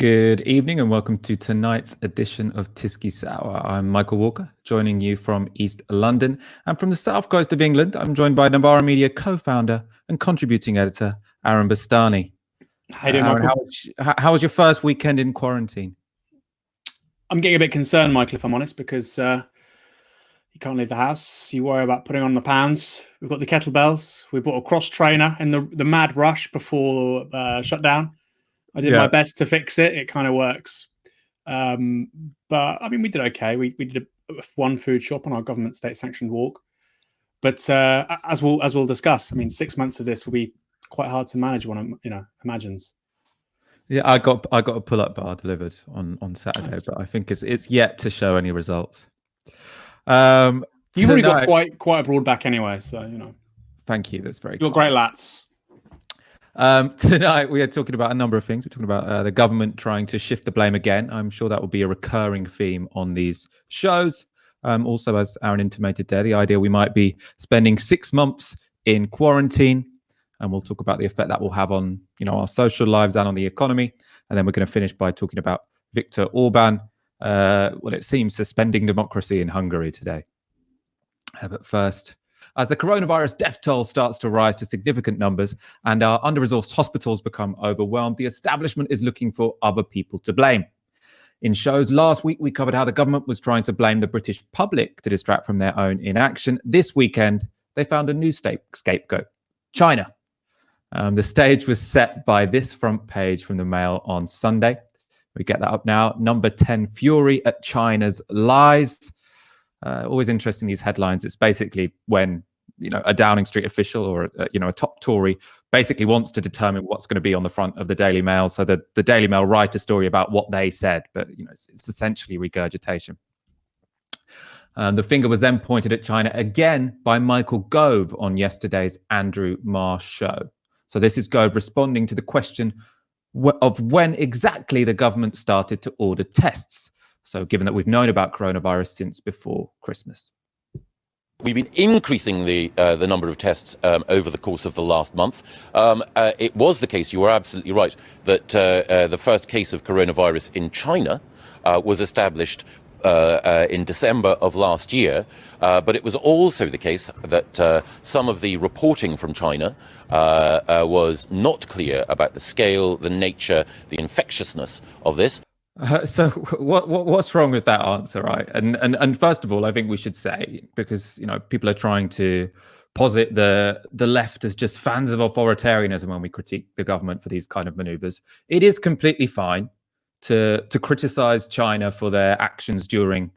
Good evening and welcome to tonight's edition of Tisky Sour. I'm Michael Walker, joining you from East London. And from the south coast of England, I'm joined by Novara Media co-founder and contributing editor, Aaron Bastani. How you doing, Michael? Aaron, how was your first weekend in quarantine? I'm getting a bit concerned, Michael, if I'm honest, because you can't leave the house. You worry about putting on the pounds. We've got the kettlebells. We bought a cross trainer in the mad rush before shutdown. I did my best to fix it. It kind of works. But I mean, we did okay. We did one food shop on our government state sanctioned walk. But as we'll discuss, I mean, 6 months of this will be quite hard to manage, one imagines. Yeah, I got a pull-up bar delivered on Saturday, nice. But I think it's yet to show any results. You've already got quite a broad back anyway, so you know. Thank you. That's very. You're great lats. Tonight we are talking about a number of things. We're talking about the government trying to shift the blame again. I'm sure that will be a recurring theme on these shows. Also, as Aaron intimated there, the idea we might be spending 6 months in quarantine, and we'll talk about the effect that will have on our social lives and on the economy. And then we're going to finish by talking about Viktor Orban, what it seems suspending democracy in Hungary today. But first, as the coronavirus death toll starts to rise to significant numbers and our under-resourced hospitals become overwhelmed, the establishment is looking for other people to blame. In shows last week, we covered how the government was trying to blame the British public to distract from their own inaction. This weekend, they found a new scapegoat, China. The stage was set by this front page from the Mail on Sunday. We get that up now. Number 10, Fury at China's Lies. Always interesting, these headlines. It's basically when a Downing Street official or a top Tory basically wants to determine what's going to be on the front of the Daily Mail, so that the Daily Mail write a story about what they said, but it's essentially regurgitation. The finger was then pointed at China again by Michael Gove on yesterday's Andrew Marsh show. So this is Gove responding to the question of when exactly the government started to order tests. So given that we've known about coronavirus since before Christmas. We've been increasing the number of tests over the course of the last month. It was the case, you were absolutely right, that the first case of coronavirus in China was established in December of last year. But it was also the case that some of the reporting from China was not clear about the scale, the nature, the infectiousness of this. So what's wrong with that answer, right? And first of all, I think we should say, because people are trying to posit the left as just fans of authoritarianism when we critique the government for these kind of maneuvers. It is completely fine to criticize China for their actions during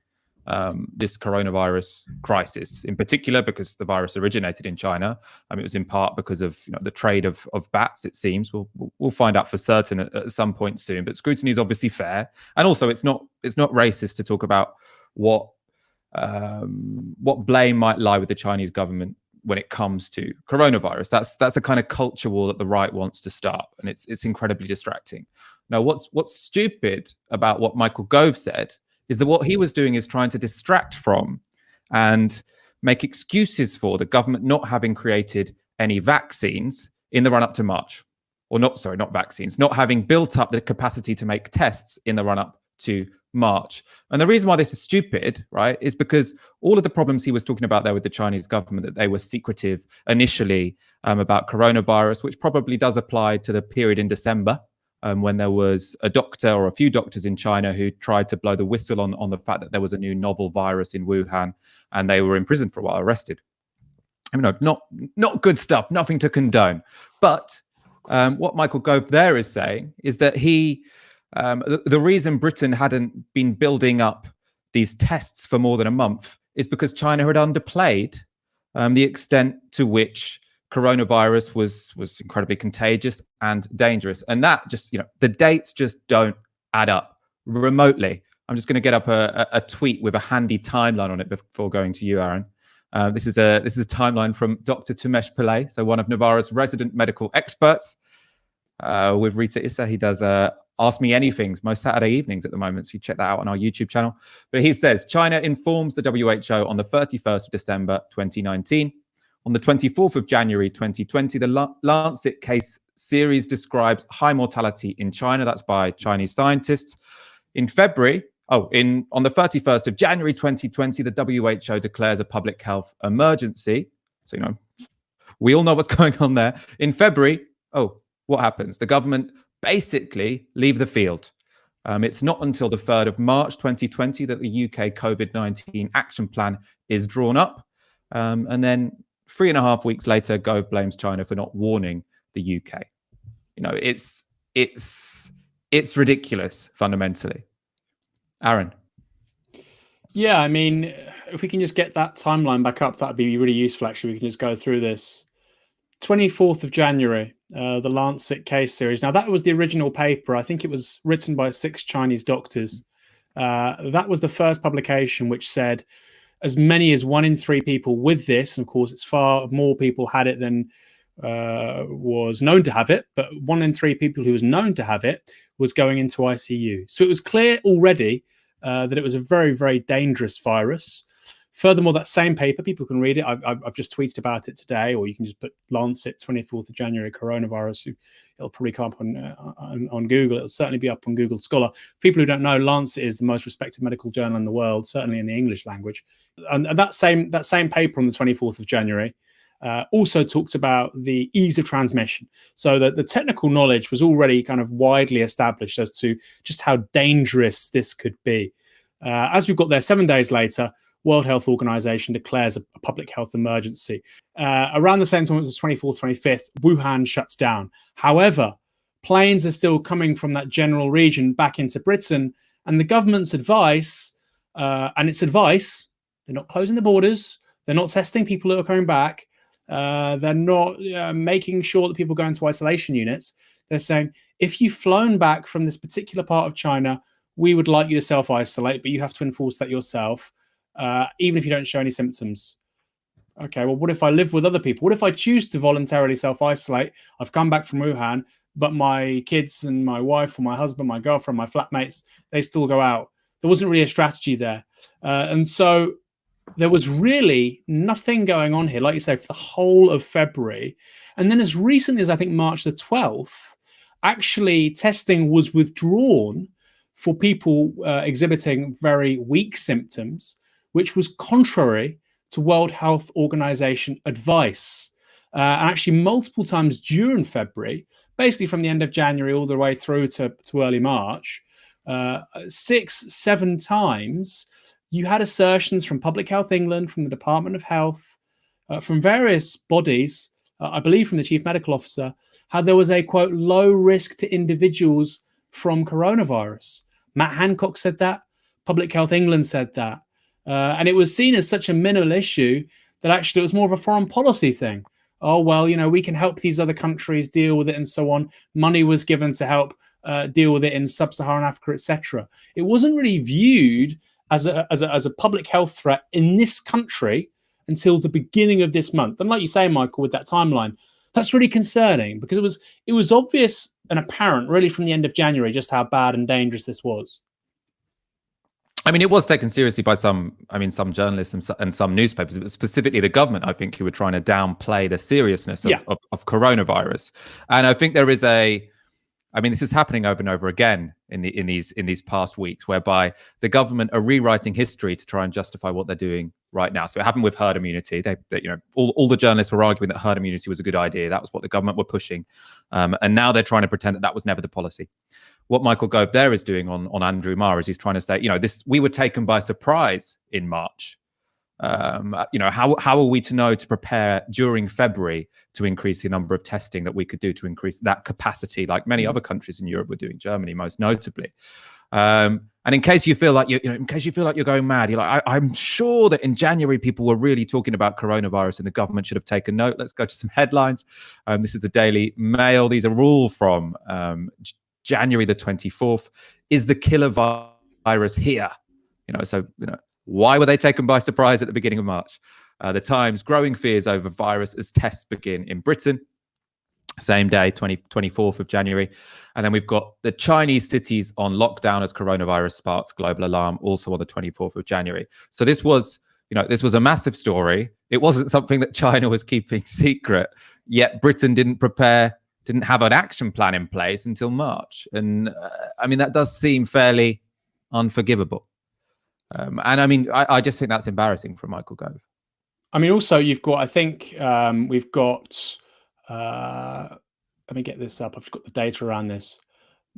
this coronavirus crisis, in particular because the virus originated in China. I mean, it was in part because of the trade of bats. It seems we'll find out for certain at some point soon. But scrutiny is obviously fair, and also it's not racist to talk about what blame might lie with the Chinese government when it comes to coronavirus. That's a kind of culture war that the right wants to start, and it's incredibly distracting. Now, what's stupid about what Michael Gove said is that what he was doing is trying to distract from and make excuses for the government not having created any vaccines in the run-up to March. Or not vaccines, not having built up the capacity to make tests in the run-up to March. And the reason why this is stupid, right, is because all of the problems he was talking about there with the Chinese government, that they were secretive initially about coronavirus, which probably does apply to the period in December, when there was a doctor or a few doctors in China who tried to blow the whistle on the fact that there was a new novel virus in Wuhan, and they were in prison for a while, arrested. I mean, not good stuff, nothing to condone. But what Michael Gove there is saying is that the reason Britain hadn't been building up these tests for more than a month is because China had underplayed the extent to which coronavirus was incredibly contagious and dangerous. And that just, the dates just don't add up remotely. I'm just going to get up a tweet with a handy timeline on it before going to you, Aaron. This is a timeline from Dr. Tumesh Pillay, so one of Novara's resident medical experts. With Rita Issa, he does Ask Me Anythings most Saturday evenings at the moment, so you check that out on our YouTube channel. But he says, China informs the WHO on the 31st of December 2019. On the 24th of January 2020, the Lancet case series describes high mortality in China. That's by Chinese scientists. In February, on the 31st of January 2020, the WHO declares a public health emergency. So, we all know what's going on there. In February, what happens? The government basically leave the field. It's not until the 3rd of March 2020 that the UK COVID-19 action plan is drawn up. And then 3.5 weeks later, Gove blames China for not warning the UK. It's ridiculous, fundamentally. Aaron. Yeah, I mean, if we can just get that timeline back up, that'd be really useful, actually. We can just go through this. 24th of January, the Lancet case series. Now, that was the original paper. I think it was written by 6 Chinese doctors. That was the first publication which said as many as 1 in 3 people with this, and of course, it's far more people had it than was known to have it, but 1 in 3 people who was known to have it was going into ICU. So it was clear already that it was a very, very dangerous virus. Furthermore, that same paper, people can read it. I've just tweeted about it today, or you can just put Lancet 24th of January coronavirus. It'll probably come up on Google. It'll certainly be up on Google Scholar. People who don't know, Lancet is the most respected medical journal in the world, certainly in the English language. And that same paper on the 24th of January also talked about the ease of transmission. So that the technical knowledge was already kind of widely established as to just how dangerous this could be. As we've got there 7 days later, World Health Organization declares a public health emergency. Around the same time as the 24th, 25th, Wuhan shuts down. However, planes are still coming from that general region back into Britain, and the government's advice, and its advice, they're not closing the borders, they're not testing people who are coming back, they're not making sure that people go into isolation units. They're saying, if you've flown back from this particular part of China, we would like you to self-isolate, but you have to enforce that yourself. Even if you don't show any symptoms. Okay, well, what if I live with other people? What if I choose to voluntarily self-isolate? I've come back from Wuhan, but my kids and my wife or my husband, my girlfriend, my flatmates, they still go out. There wasn't really a strategy there. And so there was really nothing going on here, like you say, for the whole of February. And then as recently as I think March the 12th, actually testing was withdrawn for people exhibiting very weak symptoms, which was contrary to World Health Organization advice. And actually multiple times during February, basically from the end of January all the way through to early March, 6-7 times, you had assertions from Public Health England, from the Department of Health, from various bodies, I believe from the Chief Medical Officer, how there was a, quote, low risk to individuals from coronavirus. Matt Hancock said that. Public Health England said that. And it was seen as such a minimal issue that actually it was more of a foreign policy thing. Oh, well, we can help these other countries deal with it and so on. Money was given to help deal with it in sub-Saharan Africa, etc. It wasn't really viewed as a public health threat in this country until the beginning of this month. And like you say, Michael, with that timeline, that's really concerning because it was obvious and apparent really from the end of January just how bad and dangerous this was. I mean, it was taken seriously by some journalists and some newspapers, but specifically the government, I think, who were trying to downplay the seriousness of coronavirus. And I think there is this is happening over and over again in these past weeks, whereby the government are rewriting history to try and justify what they're doing right now. So it happened with herd immunity. All the journalists were arguing that herd immunity was a good idea. That was what the government were pushing. And now they're trying to pretend that was never the policy. What Michael Gove there is doing on Andrew Marr is he's trying to say, we were taken by surprise in March. How are we to know to prepare during February to increase the number of testing that we could do to increase that capacity, like many other countries in Europe were doing, Germany most notably. And in case you feel like you're going mad, you're like, I'm sure that in January people were really talking about coronavirus and the government should have taken note. Let's go to some headlines. This is the Daily Mail. These are all from January the 24th. Is the killer virus here? Why were they taken by surprise at the beginning of March? The Times, growing fears over virus as tests begin in Britain. Same day, 24th of January. And then we've got the Chinese cities on lockdown as coronavirus sparks global alarm, also on the 24th of January. So this was a massive story. It wasn't something that China was keeping secret, yet Britain didn't prepare didn't have an action plan in place until March. And I mean, that does seem fairly unforgivable. And I mean, I just think that's embarrassing from Michael Gove. I mean, also you've got, I think we've got, let me get this up. I've got the data around this.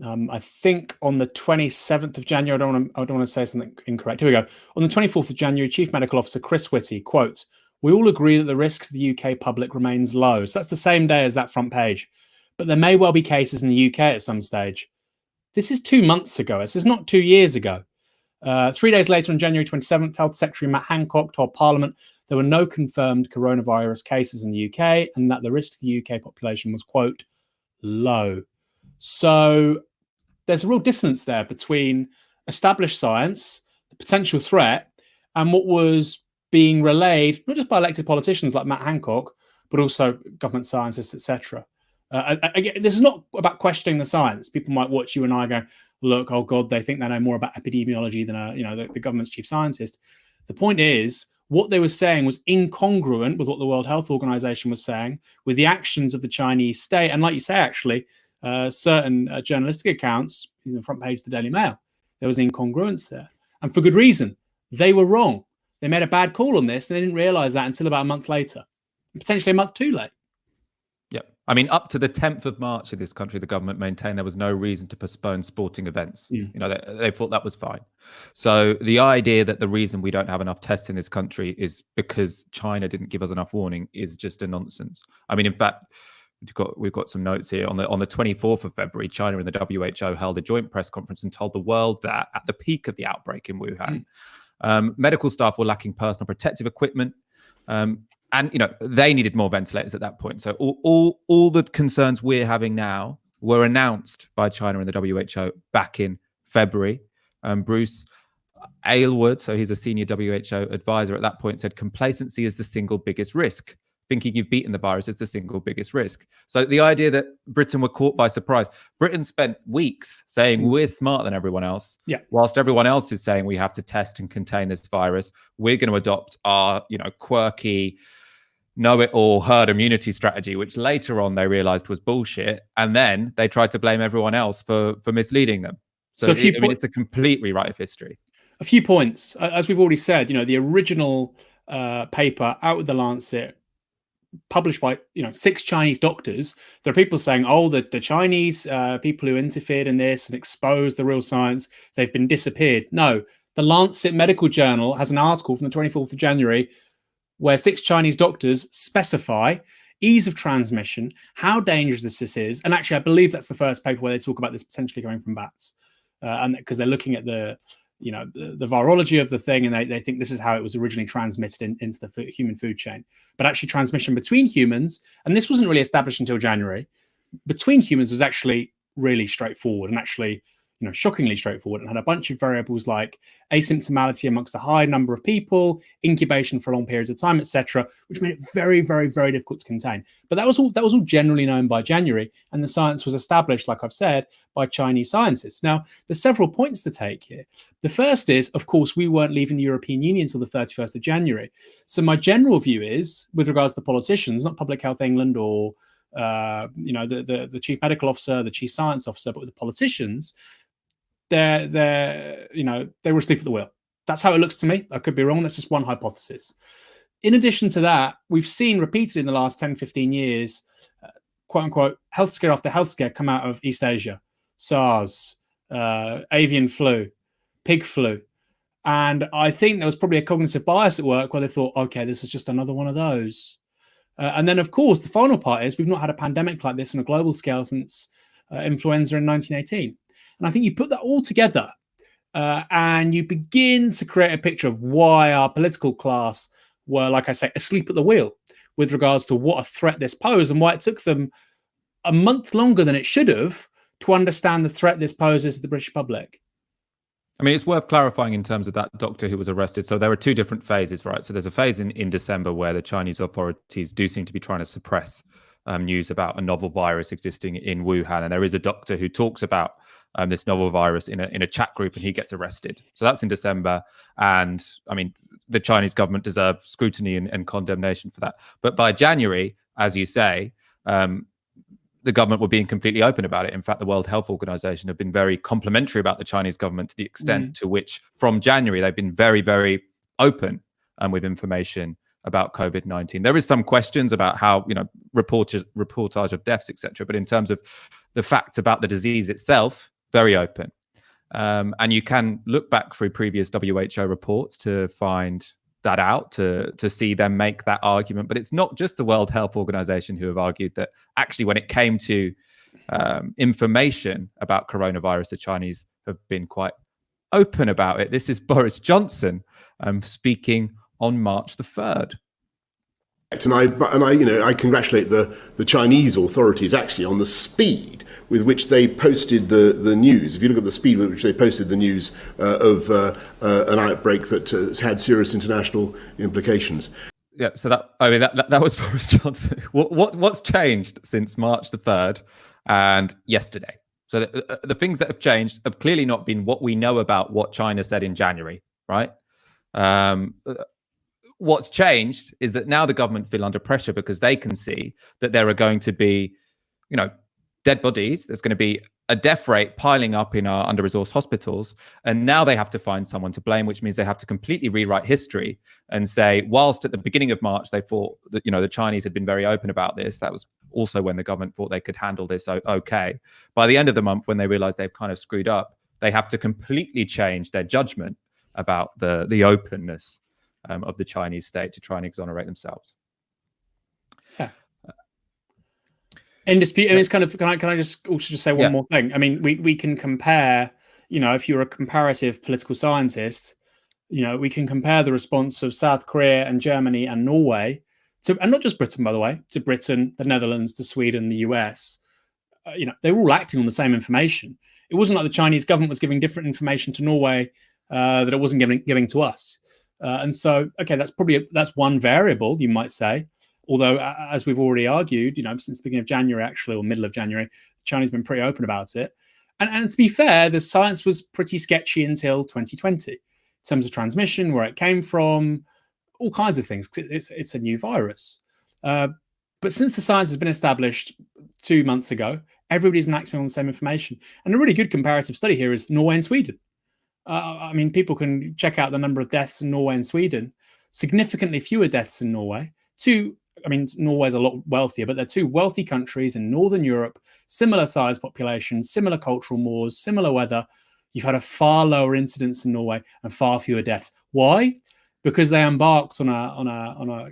I think on the 27th of January, I don't want to say something incorrect. Here we go. On the 24th of January, Chief Medical Officer Chris Whitty, quote, "We all agree that the risk to the UK public remains low." So that's the same day as that front page. But there may well be cases in the UK at some stage. This is 2 months ago. This is not 2 years ago. 3 days later, on January 27th, Health Secretary Matt Hancock told Parliament there were no confirmed coronavirus cases in the UK and that the risk to the UK population was, quote, low. So there's a real dissonance there between established science, the potential threat, and what was being relayed, not just by elected politicians like Matt Hancock, but also government scientists, etc. Again, this is not about questioning the science. People might watch you and I go, look, oh God, they think they know more about epidemiology than the government's chief scientist. The point is, what they were saying was incongruent with what the World Health Organization was saying, with the actions of the Chinese state. And like you say, actually, certain journalistic accounts, in the front page of the Daily Mail, there was incongruence there. And for good reason. They were wrong. They made a bad call on this, and they didn't realize that until about a month later, potentially a month too late. Yeah. I mean, up to the 10th of March in this country, the government maintained there was no reason to postpone sporting events. You know, they thought that was fine. So the idea that the reason we don't have enough tests in this country is because China didn't give us enough warning is just a nonsense. I mean, in fact, we've got some notes here. On the 24th of February, China and the WHO held a joint press conference and told the world that at the peak of the outbreak in Wuhan, medical staff were lacking personal protective equipment. And, you know, they needed more ventilators at that point. So all the concerns we're having now were announced by China and the WHO back in February. Bruce Aylward, so he's a senior WHO advisor at that point, said complacency is the single biggest risk. Thinking you've beaten the virus is the single biggest risk. So the idea that Britain were caught by surprise, Britain spent weeks saying we're smarter than everyone else. Yeah. Whilst everyone else is saying we have to test and contain this virus, we're going to adopt our, quirky, know-it-all herd immunity strategy, which later on they realized was bullshit. And then they tried to blame everyone else for misleading them. So it's a complete rewrite of history. A few points. As we've already said, the original paper out with the Lancet, published by 6 Chinese doctors. There are people saying, oh, the Chinese people who interfered in this and exposed the real science, they've been disappeared. No, the Lancet Medical Journal has an article from the 24th of January where 6 Chinese doctors specify ease of transmission, how dangerous this is. And actually, I believe that's the first paper where they talk about this potentially coming from bats. And because they're looking at the virology of the thing, and they think this is how it was originally transmitted into the human food chain. But actually transmission between humans, and this wasn't really established until January, between humans was actually really straightforward and actually, shockingly straightforward, and had a bunch of variables like asymptomality amongst a high number of people, incubation for long periods of time, etc., which made it very, very, very difficult to contain. But that was all generally known by January, and the science was established, like I've said, by Chinese scientists. Now, there's several points to take here. The first is, of course, we weren't leaving the European Union until the 31st of January. So my general view is, with regards to the politicians, not Public Health England or the chief medical officer, the chief science officer, but with the politicians, they were asleep at the wheel. That's how it looks to me. I could be wrong. That's just one hypothesis. In addition to that, we've seen repeatedly in the last 10, 15 years, quote unquote, health scare after health scare come out of East Asia. SARS, avian flu, pig flu. And I think there was probably a cognitive bias at work where they thought, okay, this is just another one of those. And then, of course, the final part is we've not had a pandemic like this on a global scale since influenza in 1918. And I think you put that all together and you begin to create a picture of why our political class were, like I say, asleep at the wheel with regards to what a threat this posed and why it took them a month longer than it should have to understand the threat this poses to the British public. I mean, it's worth clarifying in terms of that doctor who was arrested. So there are 2 different phases, right? So there's a phase in December where the Chinese authorities do seem to be trying to suppress news about a novel virus existing in Wuhan. And there is a doctor who talks about this novel virus in a chat group, and he gets arrested. So that's in December. And I mean, the Chinese government deserves scrutiny and condemnation for that. But by January, as you say, the the government were being completely open about it. In fact, the World Health Organization have been very complimentary about the Chinese government to the extent to which from January they've been very, very open with information about COVID-19. There is some questions about how, reportage of deaths, etc. But in terms of the facts about the disease itself, very open. And you can look back through previous WHO reports to find that out, to see them make that argument. But it's not just the World Health Organization who have argued that actually when it came to information about coronavirus, the Chinese have been quite open about it. This is Boris Johnson speaking on March the 3rd. And I congratulate the Chinese authorities actually on the speed with which they posted the news. If you look at the speed with which they posted the news of an outbreak that has had serious international implications. Yeah, so that was Boris Johnson. What's changed since March the 3rd and yesterday? So the things that have changed have clearly not been what we know about what China said in January, right? What's changed is that now the government feel under pressure because they can see that there are going to be, dead bodies. There's going to be a death rate piling up in our under-resourced hospitals. And now they have to find someone to blame, which means they have to completely rewrite history and say, whilst at the beginning of March, they thought that, the Chinese had been very open about this. That was also when the government thought they could handle this okay. By the end of the month, when they realize they've kind of screwed up, they have to completely change their judgment about the openness of the Chinese state to try and exonerate themselves. Yeah. In dispute, and it's kind of. Can I just also say one more thing? I mean, we can compare. If you're a comparative political scientist, we can compare the response of South Korea and Germany and Norway to, and not just Britain, by the way, to Britain, the Netherlands, to Sweden, the US. They were all acting on the same information. It wasn't like the Chinese government was giving different information to Norway that it wasn't giving to us. And so, okay, that's one variable, you might say. Although, as we've already argued, since the beginning of January, actually, or middle of January, the Chinese have been pretty open about it. And to be fair, the science was pretty sketchy until 2020 in terms of transmission, where it came from, all kinds of things. It's a new virus. But since the science has been established 2 months ago, everybody's been acting on the same information. And a really good comparative study here is Norway and Sweden. People can check out the number of deaths in Norway and Sweden. Significantly fewer deaths in Norway. Norway's a lot wealthier, but they're two wealthy countries in Northern Europe, similar size population, similar cultural mores, similar weather. You've had a far lower incidence in Norway and far fewer deaths. Why? Because they embarked on a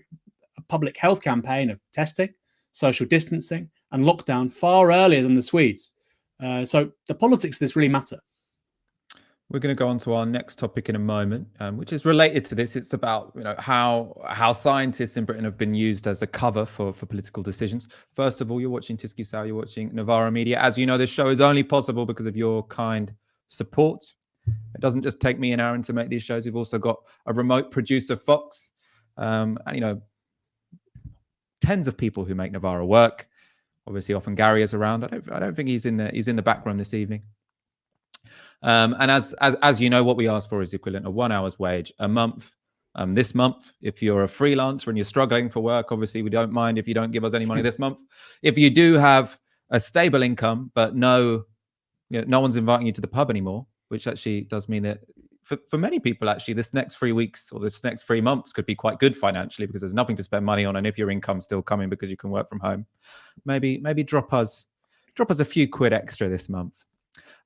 public health campaign of testing, social distancing, and lockdown far earlier than the Swedes. So the politics of this really matter. We're going to go on to our next topic in a moment, which is related to this. It's about how scientists in Britain have been used as a cover for political decisions. First of all, you're watching Tisky Sao, you're watching Navarro Media. As you know, this show is only possible because of your kind support. It doesn't just take me and Aaron to make these shows. We've also got a remote producer, Fox, and tens of people who make Navarro work. Obviously, often Gary is around. I don't think he's in the background this evening. And as you know, what we ask for is the equivalent of 1 hour's wage a month. This month, if you're a freelancer and you're struggling for work, obviously we don't mind if you don't give us any money this month. If you do have a stable income, but no one's inviting you to the pub anymore, which actually does mean that for many people, actually, this next 3 weeks or this next 3 months could be quite good financially because there's nothing to spend money on. And if your income's still coming because you can work from home, maybe drop us a few quid extra this month.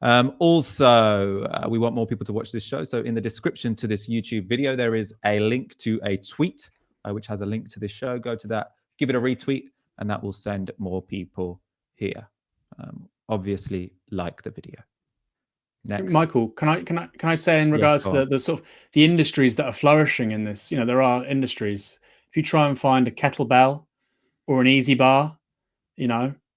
Also, we want more people to watch this show. So in the description to this YouTube video, there is a link to a tweet, which has a link to this show. Go to that, give it a retweet, and that will send more people here. Obviously, like the video. Next. Michael, can I say in regards to the sort of the industries that are flourishing in this? There are industries. If you try and find a kettlebell or an easy bar,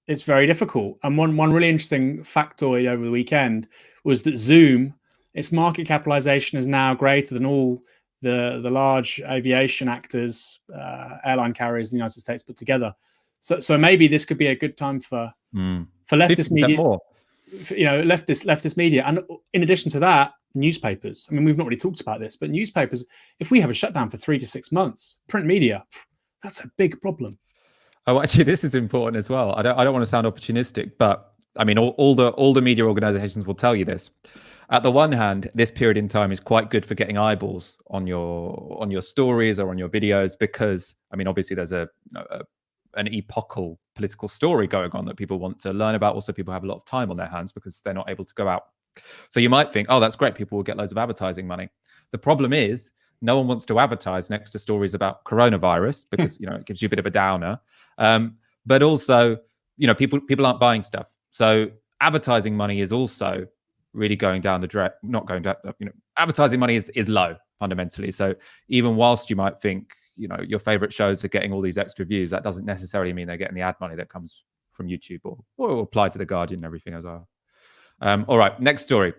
it's very difficult. And one really interesting factoid over the weekend was that Zoom, its market capitalization is now greater than all the large aviation actors, airline carriers in the United States put together. So maybe this could be a good time for leftist media. More. Leftist media. And in addition to that, newspapers. We've not really talked about this, but newspapers, if we have a shutdown for 3 to 6 months, print media, that's a big problem. Oh, actually, this is important as well. I don't want to sound opportunistic, but I mean, all the media organizations will tell you this. At the one hand, this period in time is quite good for getting eyeballs on your stories or on your videos, because I mean, obviously, there's an epochal political story going on that people want to learn about. Also, people have a lot of time on their hands because they're not able to go out. So you might think, oh, that's great. People will get loads of advertising money. The problem is no one wants to advertise next to stories about coronavirus because, it gives you a bit of a downer. But also, people aren't buying stuff. So advertising money is also really going down the not going down, advertising money is low fundamentally. So even whilst you might think, your favorite shows are getting all these extra views, that doesn't necessarily mean they're getting the ad money that comes from YouTube or apply to The Guardian and everything as well. All right, next story,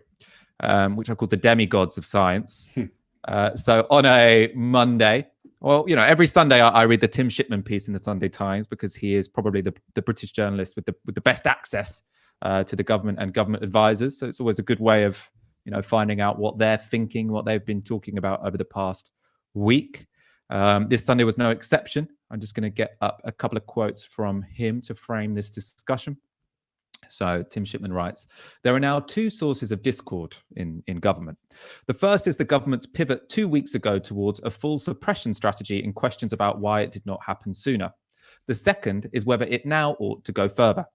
which I call the demigods of science. So on a Monday, well, every Sunday I read the Tim Shipman piece in the Sunday Times because he is probably the British journalist with the best access to the government and government advisors. So it's always a good way of, finding out what they're thinking, what they've been talking about over the past week. This Sunday was no exception. I'm just going to get up a couple of quotes from him to frame this discussion. So Tim Shipman writes, there are now two sources of discord in government. The first is the government's pivot 2 weeks ago towards a full suppression strategy in questions about why it did not happen sooner. The second is whether it now ought to go further.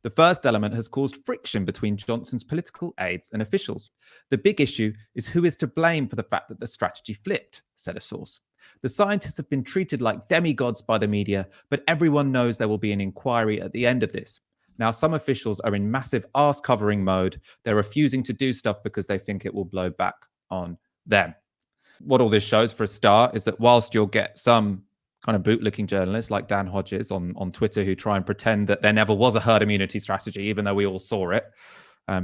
The first element has caused friction between Johnson's political aides and officials. The big issue is who is to blame for the fact that the strategy flipped, said a source. The scientists have been treated like demigods by the media, but everyone knows there will be an inquiry at the end of this. Now, some officials are in massive arse-covering mode. They're refusing to do stuff because they think it will blow back on them. What all this shows, for a start, is that whilst you'll get some kind of bootlicking journalists like Dan Hodges on Twitter who try and pretend that there never was a herd immunity strategy, even though we all saw it.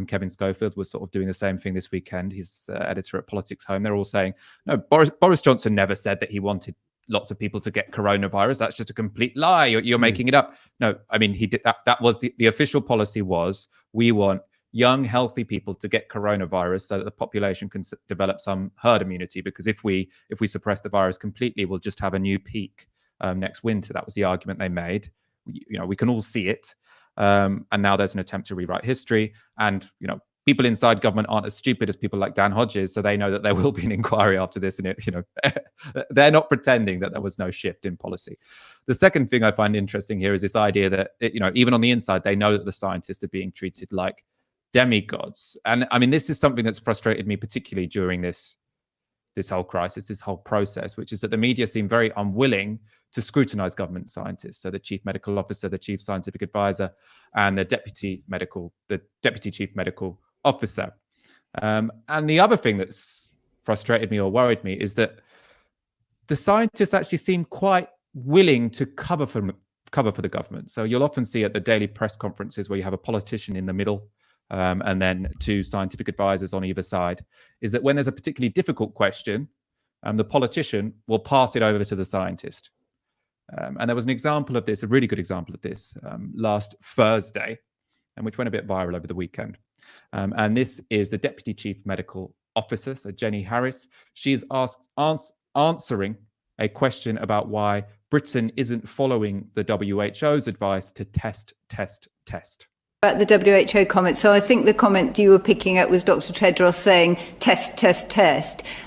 Kevin Schofield was sort of doing the same thing this weekend. He's editor at Politics Home. They're all saying, no, Boris Johnson never said that he wanted lots of people to get coronavirus. That's just a complete lie. You're making it up. No, I mean, he did that. That was the official policy was we want young, healthy people to get coronavirus so that the population can develop some herd immunity. Because if we suppress the virus completely, we'll just have a new peak next winter. That was the argument they made. We can all see it. And now there's an attempt to rewrite history. And, people inside government aren't as stupid as people like Dan Hodges, so they know that there will be an inquiry after this, and they're not pretending that there was no shift in policy. The second thing I find interesting here is this idea that even on the inside, they know that the scientists are being treated like demigods. And I mean, this is something that's frustrated me particularly during this whole crisis, this whole process, which is that the media seem very unwilling to scrutinize government scientists. So the chief medical officer, the chief scientific advisor, and the deputy chief medical officer. And the other thing that's frustrated me or worried me is that the scientists actually seem quite willing to cover for the government. So you'll often see at the daily press conferences where you have a politician in the middle and then two scientific advisors on either side, is that when there's a particularly difficult question, the politician will pass it over to the scientist. And there was an example of this, a really good example of this, last Thursday, and which went a bit viral over the weekend. And this is the Deputy Chief Medical Officer, so Jenny Harris. She's answering a question about why Britain isn't following the WHO's advice to test. About the WHO comment. So I think the comment you were picking up was Dr. Tedros saying test.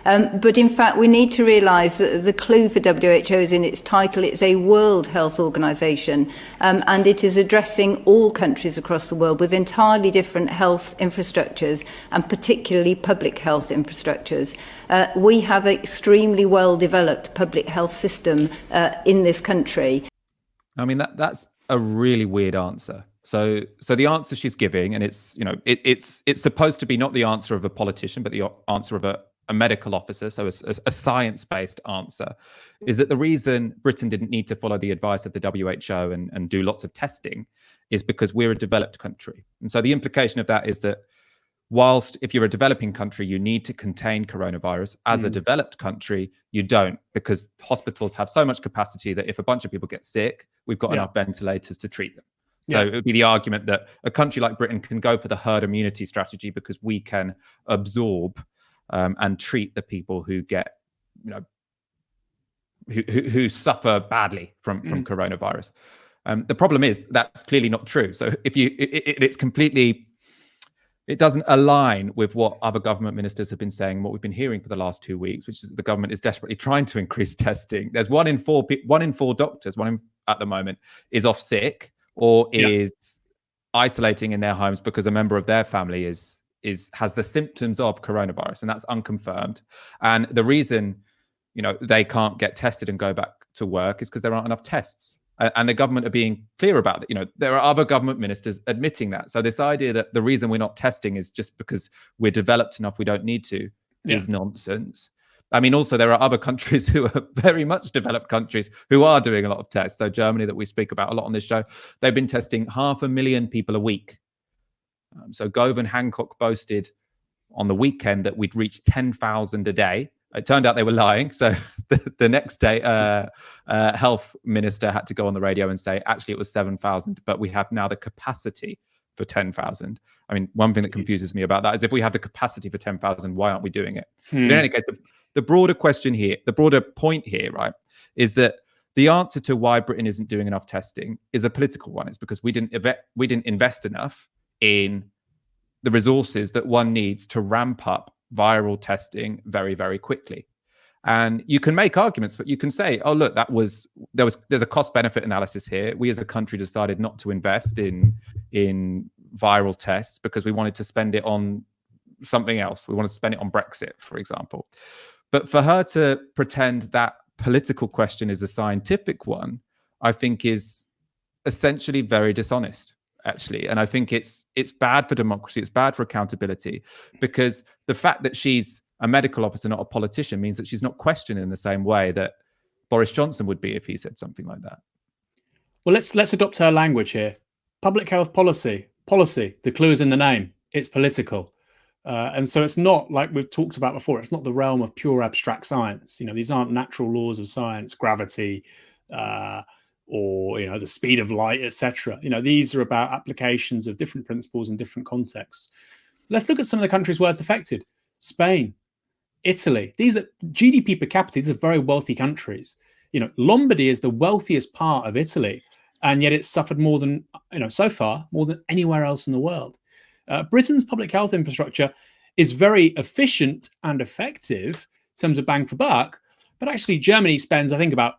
But in fact, we need to realise that the clue for WHO is in its title. It's a World Health Organization, and it is addressing all countries across the world with entirely different health infrastructures, and particularly public health infrastructures. We have an extremely well-developed public health system in this country. I mean, that's a really weird answer. So the answer she's giving, and it's supposed to be not the answer of a politician, but the answer of a medical officer, so a science-based answer, is that the reason Britain didn't need to follow the advice of the WHO and do lots of testing is because we're a developed country. And so the implication of that is that whilst if you're a developing country, you need to contain coronavirus, as a developed country, you don't, because hospitals have so much capacity that if a bunch of people get sick, we've got enough ventilators to treat them. So it would be the argument that a country like Britain can go for the herd immunity strategy because we can absorb and treat the people who get, who suffer badly from coronavirus. The problem is that's clearly not true. So if it's completely, it doesn't align with what other government ministers have been saying, what we've been hearing for the last 2 weeks, which is that the government is desperately trying to increase testing. There's one in four doctors, at the moment, is off sick or is isolating in their homes because a member of their family has the symptoms of coronavirus, and that's unconfirmed. And the reason, they can't get tested and go back to work is because there aren't enough tests. And the government are being clear about it. There are other government ministers admitting that. So this idea that the reason we're not testing is just because we're developed enough, we don't need to, is nonsense. I mean, also, there are other countries who are very much developed countries who are doing a lot of tests. So Germany, that we speak about a lot on this show, they've been testing 500,000 people a week. So Gove and Hancock boasted on the weekend that we'd reached 10,000 a day. It turned out they were lying. So the next day, health minister had to go on the radio and say, actually, it was 7,000, but we have now the capacity for 10,000. I mean, one thing that confuses me about that is if we have the capacity for 10,000, why aren't we doing it? But in any case, the broader question here, the broader point here, right, is that the answer to why Britain isn't doing enough testing is a political one. It's because we didn't invest enough in the resources that one needs to ramp up viral testing very, very quickly. And you can make arguments, but you can say, oh, look, there's a cost benefit analysis here. We as a country decided not to invest in viral tests because we wanted to spend it on something else. We wanted to spend it on Brexit, for example. But for her to pretend that political question is a scientific one, I think is essentially very dishonest, actually. And I think it's bad for democracy. It's bad for accountability, because the fact that she's a medical officer, not a politician, means that she's not questioned in the same way that Boris Johnson would be if he said something like that. Well, let's adopt her language here. Public health policy. The clue is in the name. It's political. And so it's not, like we've talked about before, it's not the realm of pure abstract science. These aren't natural laws of science, gravity, or the speed of light, etc. These are about applications of different principles in different contexts. Let's look at some of the countries worst affected. Spain, Italy. These are GDP per capita. These are very wealthy countries. Lombardy is the wealthiest part of Italy, and yet it's suffered more than, so far, more than anywhere else in the world. Britain's public health infrastructure is very efficient and effective in terms of bang for buck, but actually Germany spends, I think, about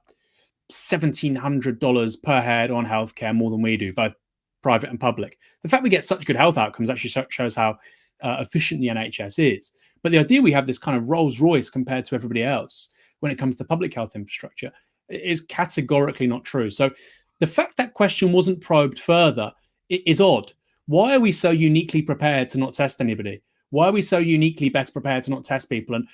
$1,700 per head on healthcare, more than we do, both private and public. The fact we get such good health outcomes actually shows how efficient the NHS is. But the idea we have this kind of Rolls Royce compared to everybody else when it comes to public health infrastructure is categorically not true. So the fact that question wasn't probed further is odd. Why are we so uniquely prepared to not test anybody? Why are we so uniquely better prepared to not test people? And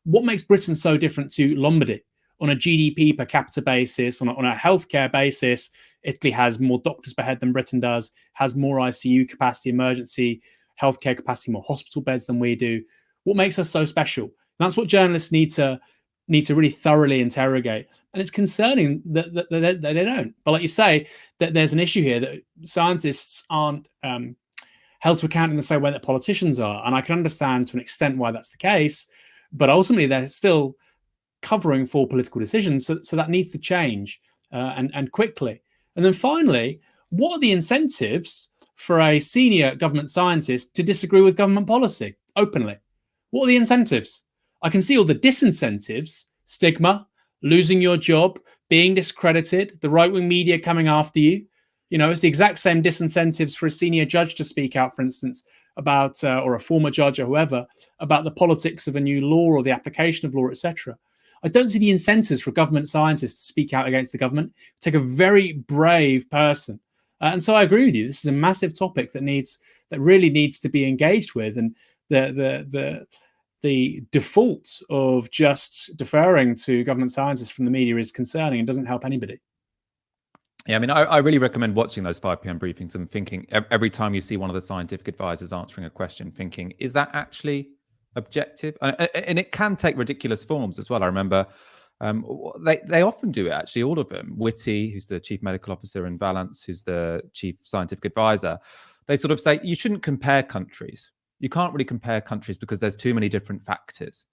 what makes Britain so different to Lombardy? On a GDP per capita basis, on a healthcare basis, Italy has more doctors per head than Britain does, has more ICU capacity, emergency healthcare capacity, more hospital beds than we do. What makes us so special? And that's what journalists need to really thoroughly interrogate. And it's concerning that they don't. But like you say, that there's an issue here that scientists aren't held to account in the same way that politicians are. And I can understand to an extent why that's the case. But ultimately, they're still covering for political decisions. So that needs to change and quickly. And then finally, what are the incentives for a senior government scientist to disagree with government policy openly? What are the incentives? I can see all the disincentives: stigma, losing your job, being discredited, the right-wing media coming after you. It's the exact same disincentives for a senior judge to speak out, for instance, about, or a former judge or whoever, about the politics of a new law or the application of law, etc. I don't see the incentives for government scientists to speak out against the government. Take a very brave person. And so I agree with you. This is a massive topic that really needs to be engaged with. And the default of just deferring to government scientists from the media is concerning and doesn't help anybody. Yeah, I mean, I really recommend watching those 5 p.m. briefings and thinking every time you see one of the scientific advisors answering a question, thinking, is that actually objective? And it can take ridiculous forms as well. I remember they often do it, actually, all of them. Whitty, who's the chief medical officer, and Valance, who's the chief scientific advisor, they sort of say you shouldn't compare countries. You can't really compare countries because there's too many different factors.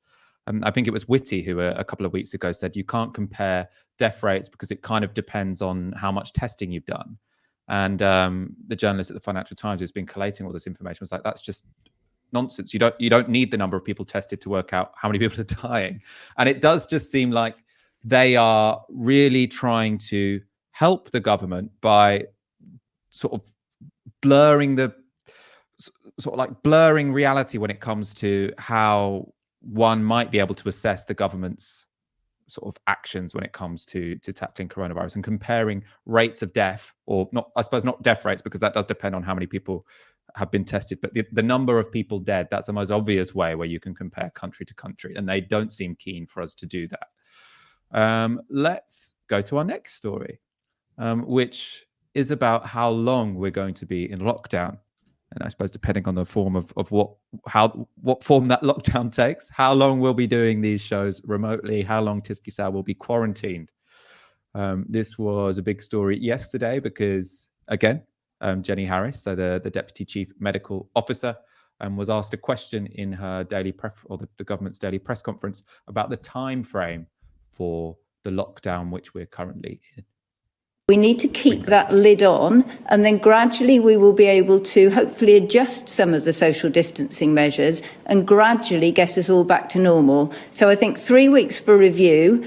I think it was Whitty who a couple of weeks ago said you can't compare death rates because it kind of depends on how much testing you've done. And the journalist at the Financial Times who's been collating all this information was like, that's just nonsense. You don't need the number of people tested to work out how many people are dying. And it does just seem like they are really trying to help the government by sort of blurring reality when it comes to how one might be able to assess the government's sort of actions when it comes to tackling coronavirus, and comparing rates of death, or not, I suppose not death rates, because that does depend on how many people have been tested, but the number of people dead. That's the most obvious way where you can compare country to country, and they don't seem keen for us to do that. Let's go to our next story, which is about how long we're going to be in lockdown. And I suppose depending on the form of what form that lockdown takes, how long we'll be doing these shows remotely, how long Tisky will be quarantined. This was a big story yesterday because, again, Jenny Harris, so the Deputy Chief Medical Officer, was asked a question in her daily the government's daily press conference about the time frame for the lockdown which we're currently in. We need to keep that lid on, and then gradually we will be able to hopefully adjust some of the social distancing measures and gradually get us all back to normal. So I think 3 weeks for review,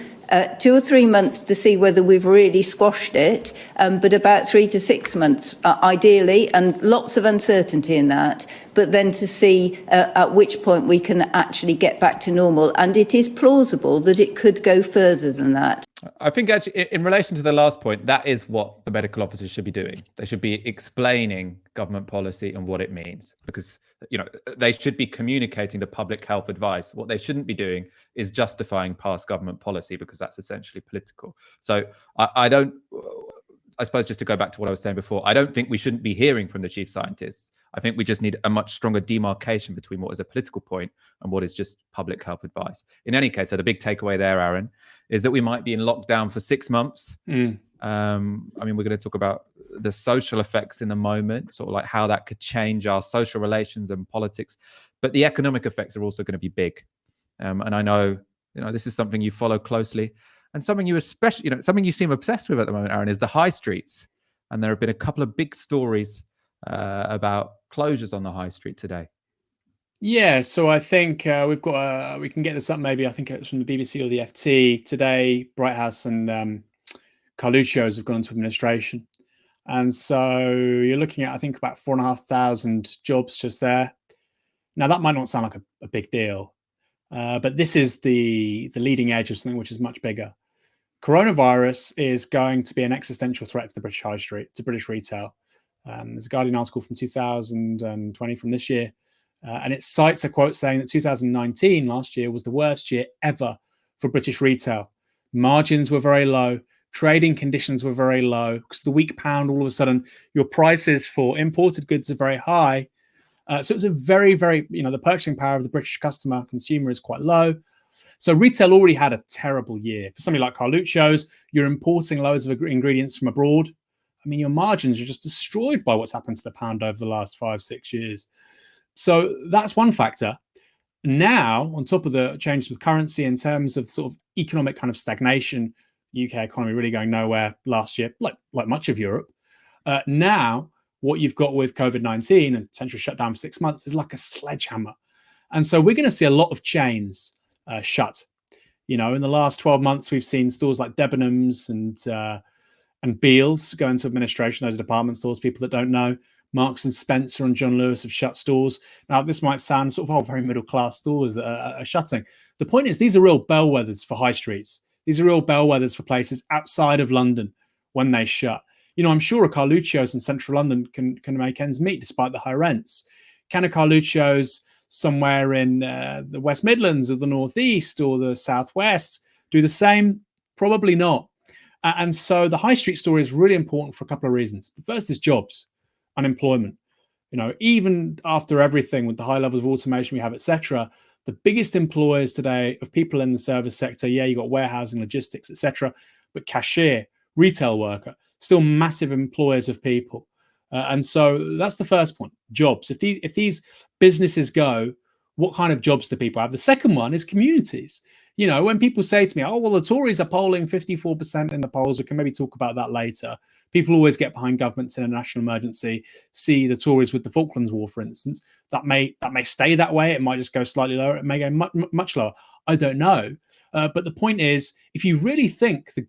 2 or 3 months to see whether we've really squashed it, but about 3 to 6 months ideally, and lots of uncertainty in that, but then to see at which point we can actually get back to normal. And it is plausible that it could go further than that. I think actually in relation to the last point, that is what the medical officers should be doing. They should be explaining government policy and what it means, because they should be communicating the public health advice. What they shouldn't be doing is justifying past government policy, because that's essentially political. So I suppose just to go back to what I was saying before, I don't think we shouldn't be hearing from the chief scientists. I think we just need a much stronger demarcation between what is a political point and what is just public health advice. In any case, so the big takeaway there, Aaron, is that we might be in lockdown for 6 months. I mean, we're going to talk about the social effects in a moment, sort of like how that could change our social relations and politics. But the economic effects are also going to be big. And I know, this is something you follow closely, and something you something you seem obsessed with at the moment, Aaron, is the high streets. And there have been a couple of big stories about closures on the high street today. Yeah, so I think we've got we can get this up. Maybe I think it was from the BBC or the FT today. Bright House and Carluccio's have gone into administration, and so you're looking at, I think, about 4,500 jobs just there. Now that might not sound like a big deal, but this is the leading edge of something which is much bigger. Coronavirus is going to be an existential threat to the British high street, to British retail. There's a Guardian article from 2020 from this year, and it cites a quote saying that 2019, last year, was the worst year ever for British retail. Margins were very low. Trading conditions were very low because the weak pound, all of a sudden, your prices for imported goods are very high. So it's a very, very, the purchasing power of the British consumer is quite low. So retail already had a terrible year. For somebody like Carluccio's, you're importing loads of ingredients from abroad. I mean, your margins are just destroyed by what's happened to the pound over the last 5-6 years. So that's one factor. Now, on top of the changes with currency in terms of sort of economic kind of stagnation, UK economy really going nowhere last year, like much of Europe. Now, what you've got with COVID-19 and potential shutdown for 6 months is like a sledgehammer. And so we're going to see a lot of chains shut. In the last 12 months, we've seen stores like Debenhams and Beals go into administration. Those are department stores, people that don't know. Marks and Spencer and John Lewis have shut stores. Now, this might sound sort of very middle-class stores that are shutting. The point is, these are real bellwethers for high streets. These are real bellwethers for places outside of London when they shut. I'm sure a Carluccio's in central London can make ends meet despite the high rents. Can a Carluccio's somewhere in the West Midlands or the Northeast or the Southwest do the same? Probably not. And so the high street story is really important for a couple of reasons. The first is jobs, unemployment. Even after everything with the high levels of automation we have, etc., the biggest employers today of people in the service sector, you got warehousing, logistics, etc., but cashier, retail worker, still massive employers of people. And so that's the first point, jobs. If these businesses go, what kind of jobs do people have? The second one is communities. You know, when people say to me, oh, well, the Tories are polling 54% in the polls, we can maybe talk about that later. People always get behind governments in a national emergency, see the Tories with the Falklands War, for instance. That may stay that way. It might just go slightly lower. It may go much lower. I don't know. But the point is, if you really think the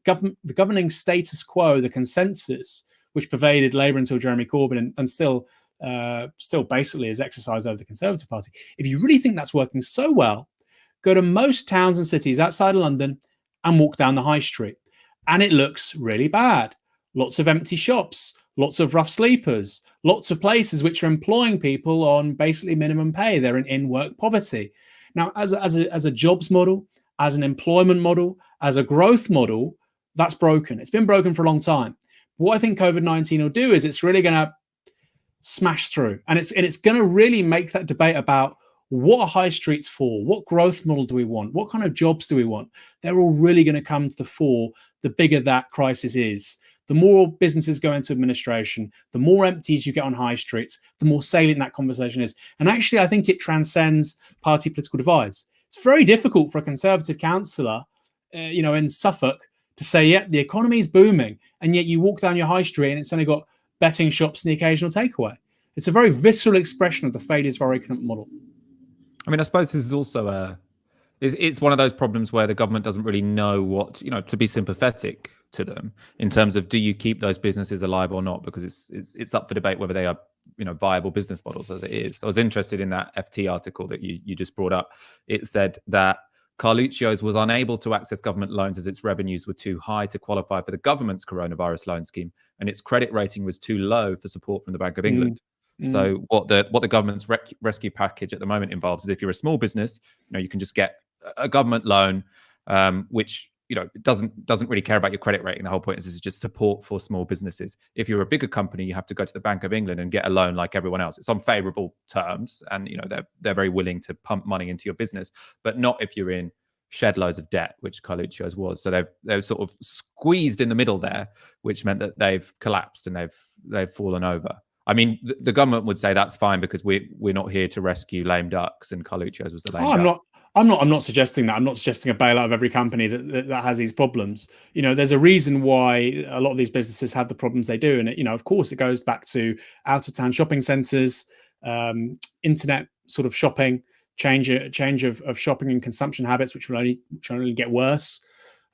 governing status quo, the consensus, which pervaded Labour until Jeremy Corbyn and still basically is exercised over the Conservative Party, if you really think that's working so well, go to most towns and cities outside of London and walk down the high street. And it looks really bad. Lots of empty shops, lots of rough sleepers, lots of places which are employing people on basically minimum pay. They're in work poverty. Now, as a jobs model, as an employment model, as a growth model, that's broken. It's been broken for a long time. What I think COVID-19 will do is it's really going to smash through. And it's going to really make that debate about what are high streets for? What growth model do we want? What kind of jobs do we want? They're all really going to come to the fore the bigger that crisis is. The more businesses go into administration, the more empties you get on high streets, the more salient that conversation is. And actually, I think it transcends party political divides. It's very difficult for a Conservative councillor, in Suffolk to say, yeah, the economy is booming. And yet you walk down your high street and it's only got betting shops and the occasional takeaway. It's a very visceral expression of the failures of our economic model. I mean, I suppose this is also it's one of those problems where the government doesn't really know what, to be sympathetic to them in terms of, do you keep those businesses alive or not? Because it's up for debate whether they are, viable business models as it is. I was interested in that FT article that you just brought up. It said that Carluccio's was unable to access government loans as its revenues were too high to qualify for the government's coronavirus loan scheme, and its credit rating was too low for support from the Bank of England. So what the government's rescue package at the moment involves is, if you're a small business, you can just get a government loan, which doesn't really care about your credit rating. The whole point is just support for small businesses. If you're a bigger company, you have to go to the Bank of England and get a loan like everyone else. It's on favourable terms, and they're very willing to pump money into your business, but not if you're in shed loads of debt, which Carluccio's was. So they've sort of squeezed in the middle there, which meant that they've collapsed and they've fallen over. I mean, the government would say that's fine because we're not here to rescue lame ducks, and Carluccio's was a lame duck. I'm not suggesting that. I'm not suggesting a bailout of every company that has these problems. There's a reason why a lot of these businesses have the problems they do, and of course, it goes back to out of town shopping centres, internet sort of shopping, change of shopping and consumption habits, which will only get worse.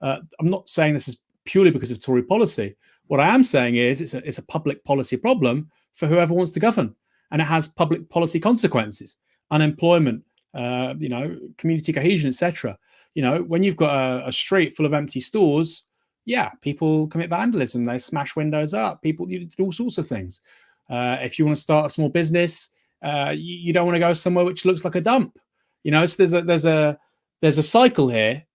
I'm not saying this is purely because of Tory policy. What I am saying is it's a public policy problem for whoever wants to govern, and it has public policy consequences: unemployment, community cohesion, etc. When you've got a street full of empty stores, people commit vandalism, they smash windows up, people do all sorts of things. If you want to start a small business, you don't want to go somewhere which looks like a dump. So there's a cycle here,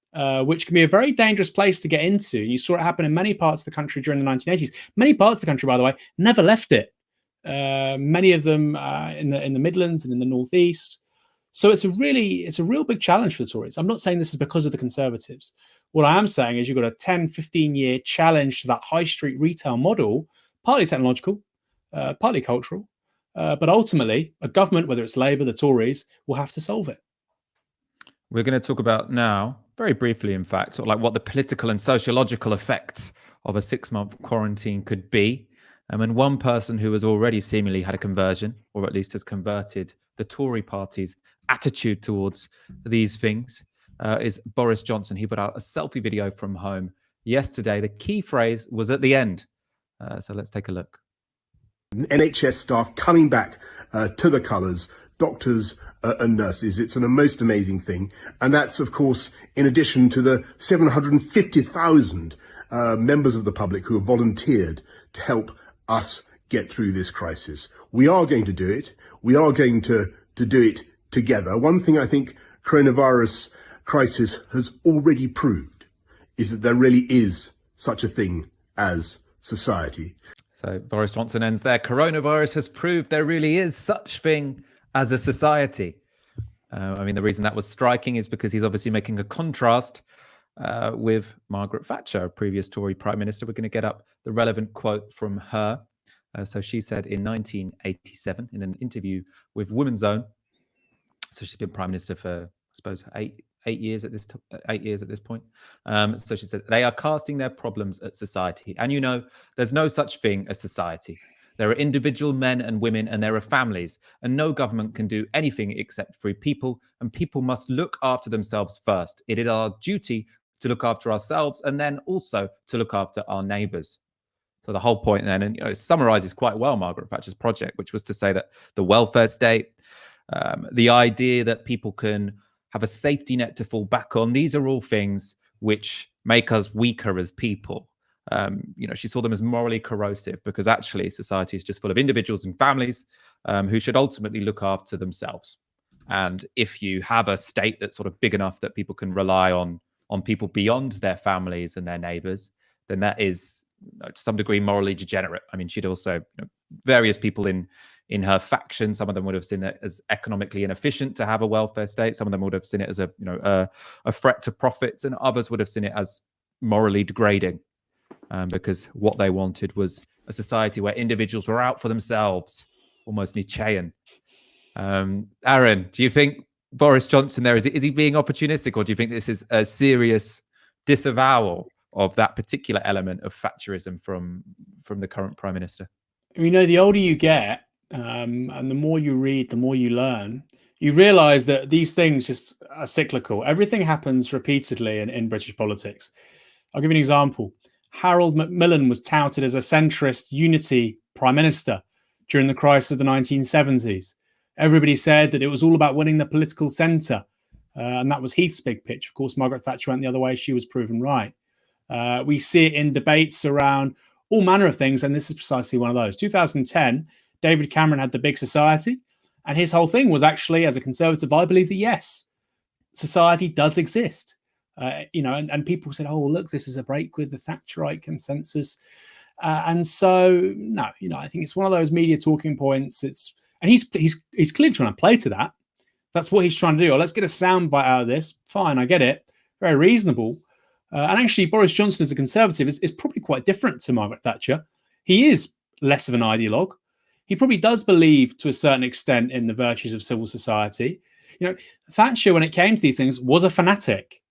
which can be a very dangerous place to get into. You saw it happen in many parts of the country during the 1980s. Many parts of the country, by the way, never left it. Many of them in the Midlands and in the Northeast. So it's a real big challenge for the Tories. I'm not saying this is because of the Conservatives. What I am saying is you've got a 10, 15-year challenge to that high street retail model, partly technological, partly cultural, but ultimately a government, whether it's Labour, the Tories, will have to solve it. We're going to talk about now, very briefly in fact, sort of like what the political and sociological effects of a 6-month quarantine could be. And one person who has already seemingly had a conversion, or at least has converted the Tory party's attitude towards these things, is Boris Johnson. He put out a selfie video from home yesterday. The key phrase was at the end. So let's take a look. NHS staff coming back to the colours, doctors and nurses. It's a most amazing thing. And that's, of course, in addition to the 750,000 members of the public who have volunteered to help us get through this crisis. We are going to do it. We are going to do it together. One thing I think coronavirus crisis has already proved is that there really is such a thing as society. So Boris Johnson ends there. Coronavirus has proved there really is such thing as a society. The reason that was striking is because he's obviously making a contrast with Margaret Thatcher, a previous Tory Prime Minister. We're going to get up the relevant quote from her. So she said in 1987 in an interview with Women's Zone, So she's been prime minister for, I suppose, 8 years at this 8 years at this point. So she said they are casting their problems at society, and there's no such thing as society. There are individual men and women, and there are families, and no government can do anything except through people, and people must look after themselves first. It is our duty to look after ourselves, and then also to look after our neighbours. So the whole point then, and it summarizes quite well Margaret Thatcher's project, which was to say that the welfare state, the idea that people can have a safety net to fall back on, these are all things which make us weaker as people. She saw them as morally corrosive because actually society is just full of individuals and families who should ultimately look after themselves. And if you have a state that's sort of big enough that people can rely on people beyond their families and their neighbors, then that is to some degree morally degenerate. I mean, she'd also various people in her faction, some of them would have seen it as economically inefficient to have a welfare state. Some of them would have seen it as a threat to profits, and others would have seen it as morally degrading, because what they wanted was a society where individuals were out for themselves, almost Nietzschean. Aaron, do you think Boris Johnson there is he being opportunistic, or do you think this is a serious disavowal of that particular element of Thatcherism from the current prime minister? The older you get, and the more you read, the more you learn, you realize that these things just are cyclical. Everything happens repeatedly in British politics. I'll give you an example. Harold Macmillan was touted as a centrist unity prime minister during the crisis of the 1970s. Everybody said that it was all about winning the political centre, and that was Heath's big pitch. Of course, Margaret Thatcher went the other way. She was proven right. We see it in debates around all manner of things, and this is precisely one of those. 2010, David Cameron had the big society, and his whole thing was actually, as a Conservative, I believe that yes, society does exist. And people said, "Oh, look, this is a break with the Thatcherite consensus," and so no, I think it's one of those media talking points. And he's clearly trying to play to that. That's what he's trying to do. Oh, let's get a soundbite out of this. Fine, I get it. Very reasonable. And actually, Boris Johnson as a Conservative is probably quite different to Margaret Thatcher. He is less of an ideologue. He probably does believe to a certain extent in the virtues of civil society. Thatcher, when it came to these things, was a fanatic.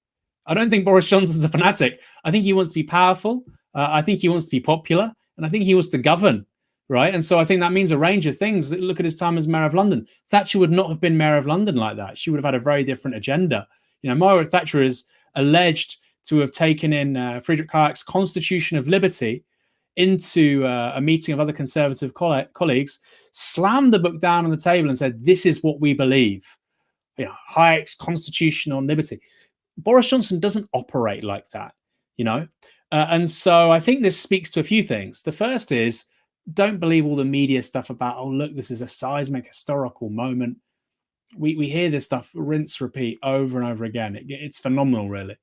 I don't think Boris Johnson's a fanatic. I think he wants to be powerful. I think he wants to be popular. And I think he wants to govern, right? And so I think that means a range of things. Look at his time as Mayor of London. Thatcher would not have been Mayor of London like that. She would have had a very different agenda. Margaret Thatcher is alleged to have taken in Friedrich Hayek's Constitution of Liberty into a meeting of other Conservative colleagues, slammed the book down on the table and said, "This is what we believe." Hayek's Constitution on Liberty. Boris Johnson doesn't operate like that, and so I think this speaks to a few things. The first is, don't believe all the media stuff about, oh, look, this is a seismic historical moment. We hear this stuff rinse, repeat over and over again. It's phenomenal, really.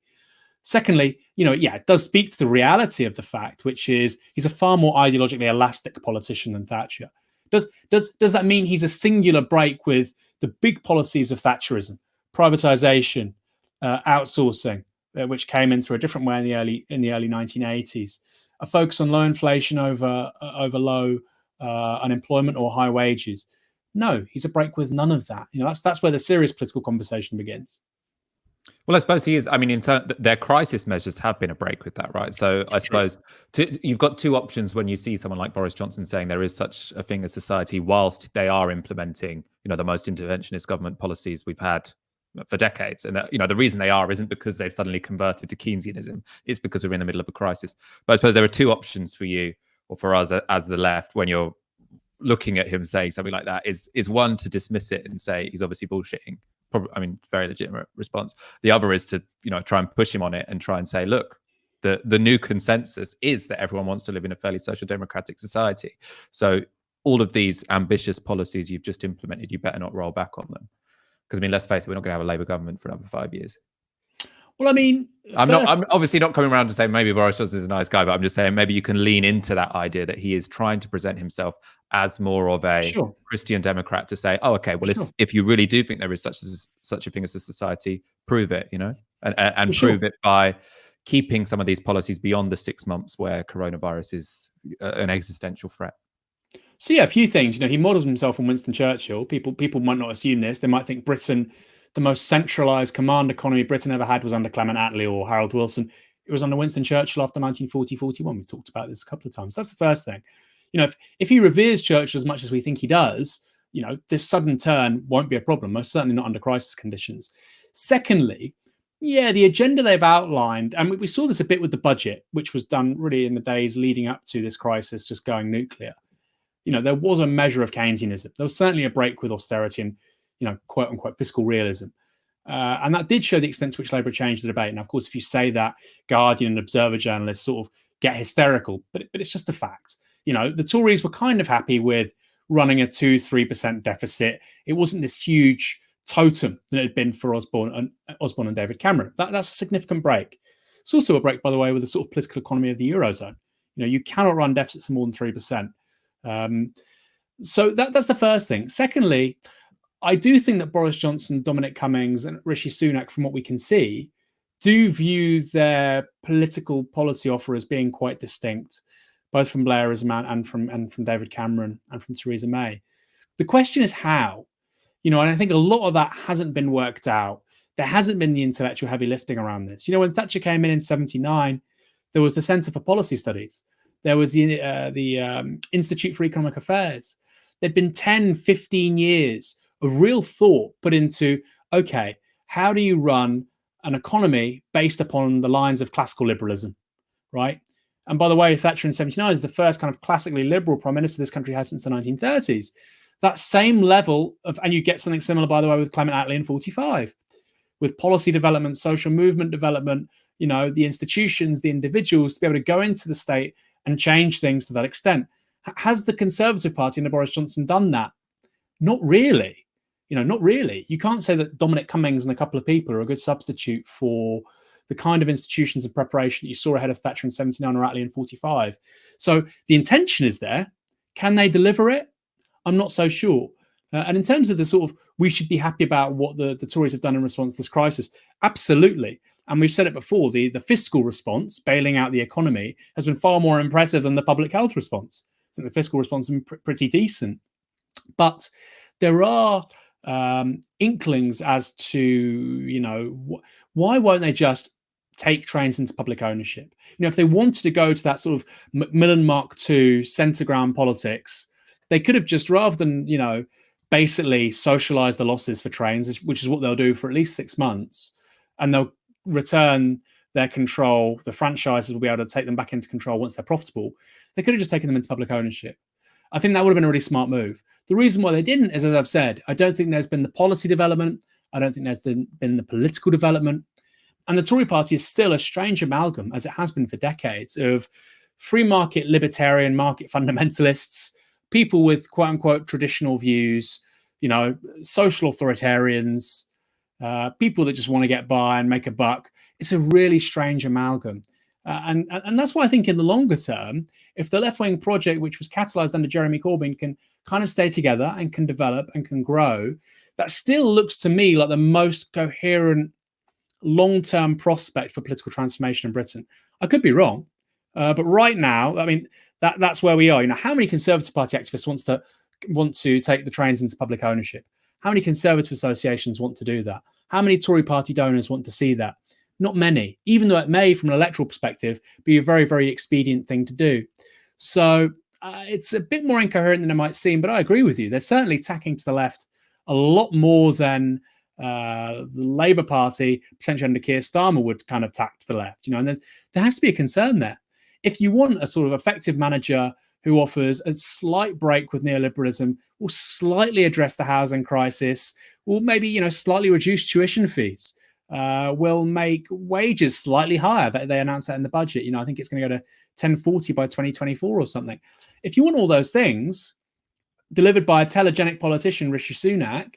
Secondly, it does speak to the reality of the fact, which is he's a far more ideologically elastic politician than Thatcher. Does that mean he's a singular break with the big policies of Thatcherism, privatization, outsourcing, which came in through a different way in the early 1980s, a focus on low inflation over low unemployment or high wages? No, he's a break with none of that. That's where the serious political conversation begins. Well, I suppose he is. I mean, their crisis measures have been a break with that, right? So I suppose you've got two options when you see someone like Boris Johnson saying there is such a thing as society, whilst they are implementing, the most interventionist government policies we've had for decades. And the reason they isn't because they've suddenly converted to Keynesianism. It's because we're in the middle of a crisis. But I suppose there are two options for you or for us as the left when you're looking at him saying something like that. Is one, to dismiss it and say he's obviously bullshitting. Very legitimate response. The other is to, try and push him on it and try and say, look, the new consensus is that everyone wants to live in a fairly social democratic society. So all of these ambitious policies you've just implemented, you better not roll back on them. Because let's face it, we're not going to have a Labour government for another 5 years. Well, I'm obviously not coming around to say maybe Boris Johnson is a nice guy, but I'm just saying maybe you can lean into that idea that he is trying to present himself as more of a Christian Democrat, to say, oh, okay, well, if you really do think there is such a thing as a society, prove it, and prove it by keeping some of these policies beyond the 6 months where coronavirus is an existential threat. So yeah, a few things. He models himself on Winston Churchill. People might not assume this. They might think Britain, the most centralised command economy Britain ever had, was under Clement Attlee or Harold Wilson. It was under Winston Churchill after 1940-41. We've talked about this a couple of times. That's the first thing. If he reveres Churchill as much as we think he does, this sudden turn won't be a problem. Most certainly not under crisis conditions. Secondly, yeah, the agenda they've outlined, and we saw this a bit with the budget, which was done really in the days leading up to this crisis, just going nuclear. There was a measure of Keynesianism. There was certainly a break with austerity and, quote unquote, fiscal realism. And that did show the extent to which Labour changed the debate. Now, of course, if you say that, Guardian and Observer journalists sort of get hysterical, but it's just a fact. The Tories were kind of happy with running a 2-3% deficit. It wasn't this huge totem that it had been for Osborne and David Cameron. That's a significant break. It's also a break, by the way, with the sort of political economy of the Eurozone. You cannot run deficits of more than 3%. So that's the first thing. Secondly, I do think that Boris Johnson, Dominic Cummings, and Rishi Sunak, from what we can see, do view their political policy offer as being quite distinct, both from Blairism and from David Cameron and from Theresa May. The question is how. And I think a lot of that hasn't been worked out. There hasn't been the intellectual heavy lifting around this. When Thatcher came in 1979, there was the Centre for Policy Studies. There was the Institute for Economic Affairs. There'd been 10, 15 years of real thought put into, okay, how do you run an economy based upon the lines of classical liberalism, right? And by the way, Thatcher in 79 is the first kind of classically liberal prime minister this country has since the 1930s. That same level of, and you get something similar, by the way, with Clement Attlee in 45, with policy development, social movement development, the institutions, the individuals to be able to go into the state and change things to that extent. Has the Conservative Party under Boris Johnson done that? Not really. Not really. You can't say that Dominic Cummings and a couple of people are a good substitute for the kind of institutions and preparation that you saw ahead of Thatcher in 79 or Attlee in 45. So the intention is there. Can they deliver it? I'm not so sure. And in terms of the sort of, we should be happy about what the Tories have done in response to this crisis, absolutely. And we've said it before, the fiscal response, bailing out the economy, has been far more impressive than the public health response. I think the fiscal response has been pretty decent. But there are inklings as to, why won't they just take trains into public ownership? If they wanted to go to that sort of Macmillan Mark II centre ground politics, they could have just, rather than, basically socialise the losses for trains, which is what they'll do for at least 6 months, and they'll return their control. The franchises will be able to take them back into control once they're profitable. They could have just taken them into public ownership. I think that would have been a really smart move. The reason why they didn't is, as I've said, I don't think there's been the policy development. I don't think there's been the political development. And the Tory party is still a strange amalgam, as it has been for decades, of free market libertarian market fundamentalists, people with quote unquote traditional views, social authoritarians, people that just want to get by and make a buck. It's a really strange amalgam. And that's why I think in the longer term, if the left-wing project, which was catalysed under Jeremy Corbyn, can kind of stay together and can develop and can grow, that still looks to me like the most coherent long-term prospect for political transformation in Britain. I could be wrong, but right now, I mean, that's where we are. How many Conservative Party activists want to take the trains into public ownership? How many Conservative associations want to do that? How many Tory party donors want to see that? Not many, even though it may, from an electoral perspective, be a very, very expedient thing to do. So it's a bit more incoherent than it might seem, but I agree with you. They're certainly tacking to the left a lot more than the Labour Party, potentially under Keir Starmer, would kind of tack to the left. And there has to be a concern there. If you want a sort of effective manager who offers a slight break with neoliberalism, will slightly address the housing crisis, will maybe slightly reduce tuition fees, will make wages slightly higher. They announced that in the budget. I think it's going to go to 1040 by 2024 or something. If you want all those things delivered by a telegenic politician, Rishi Sunak,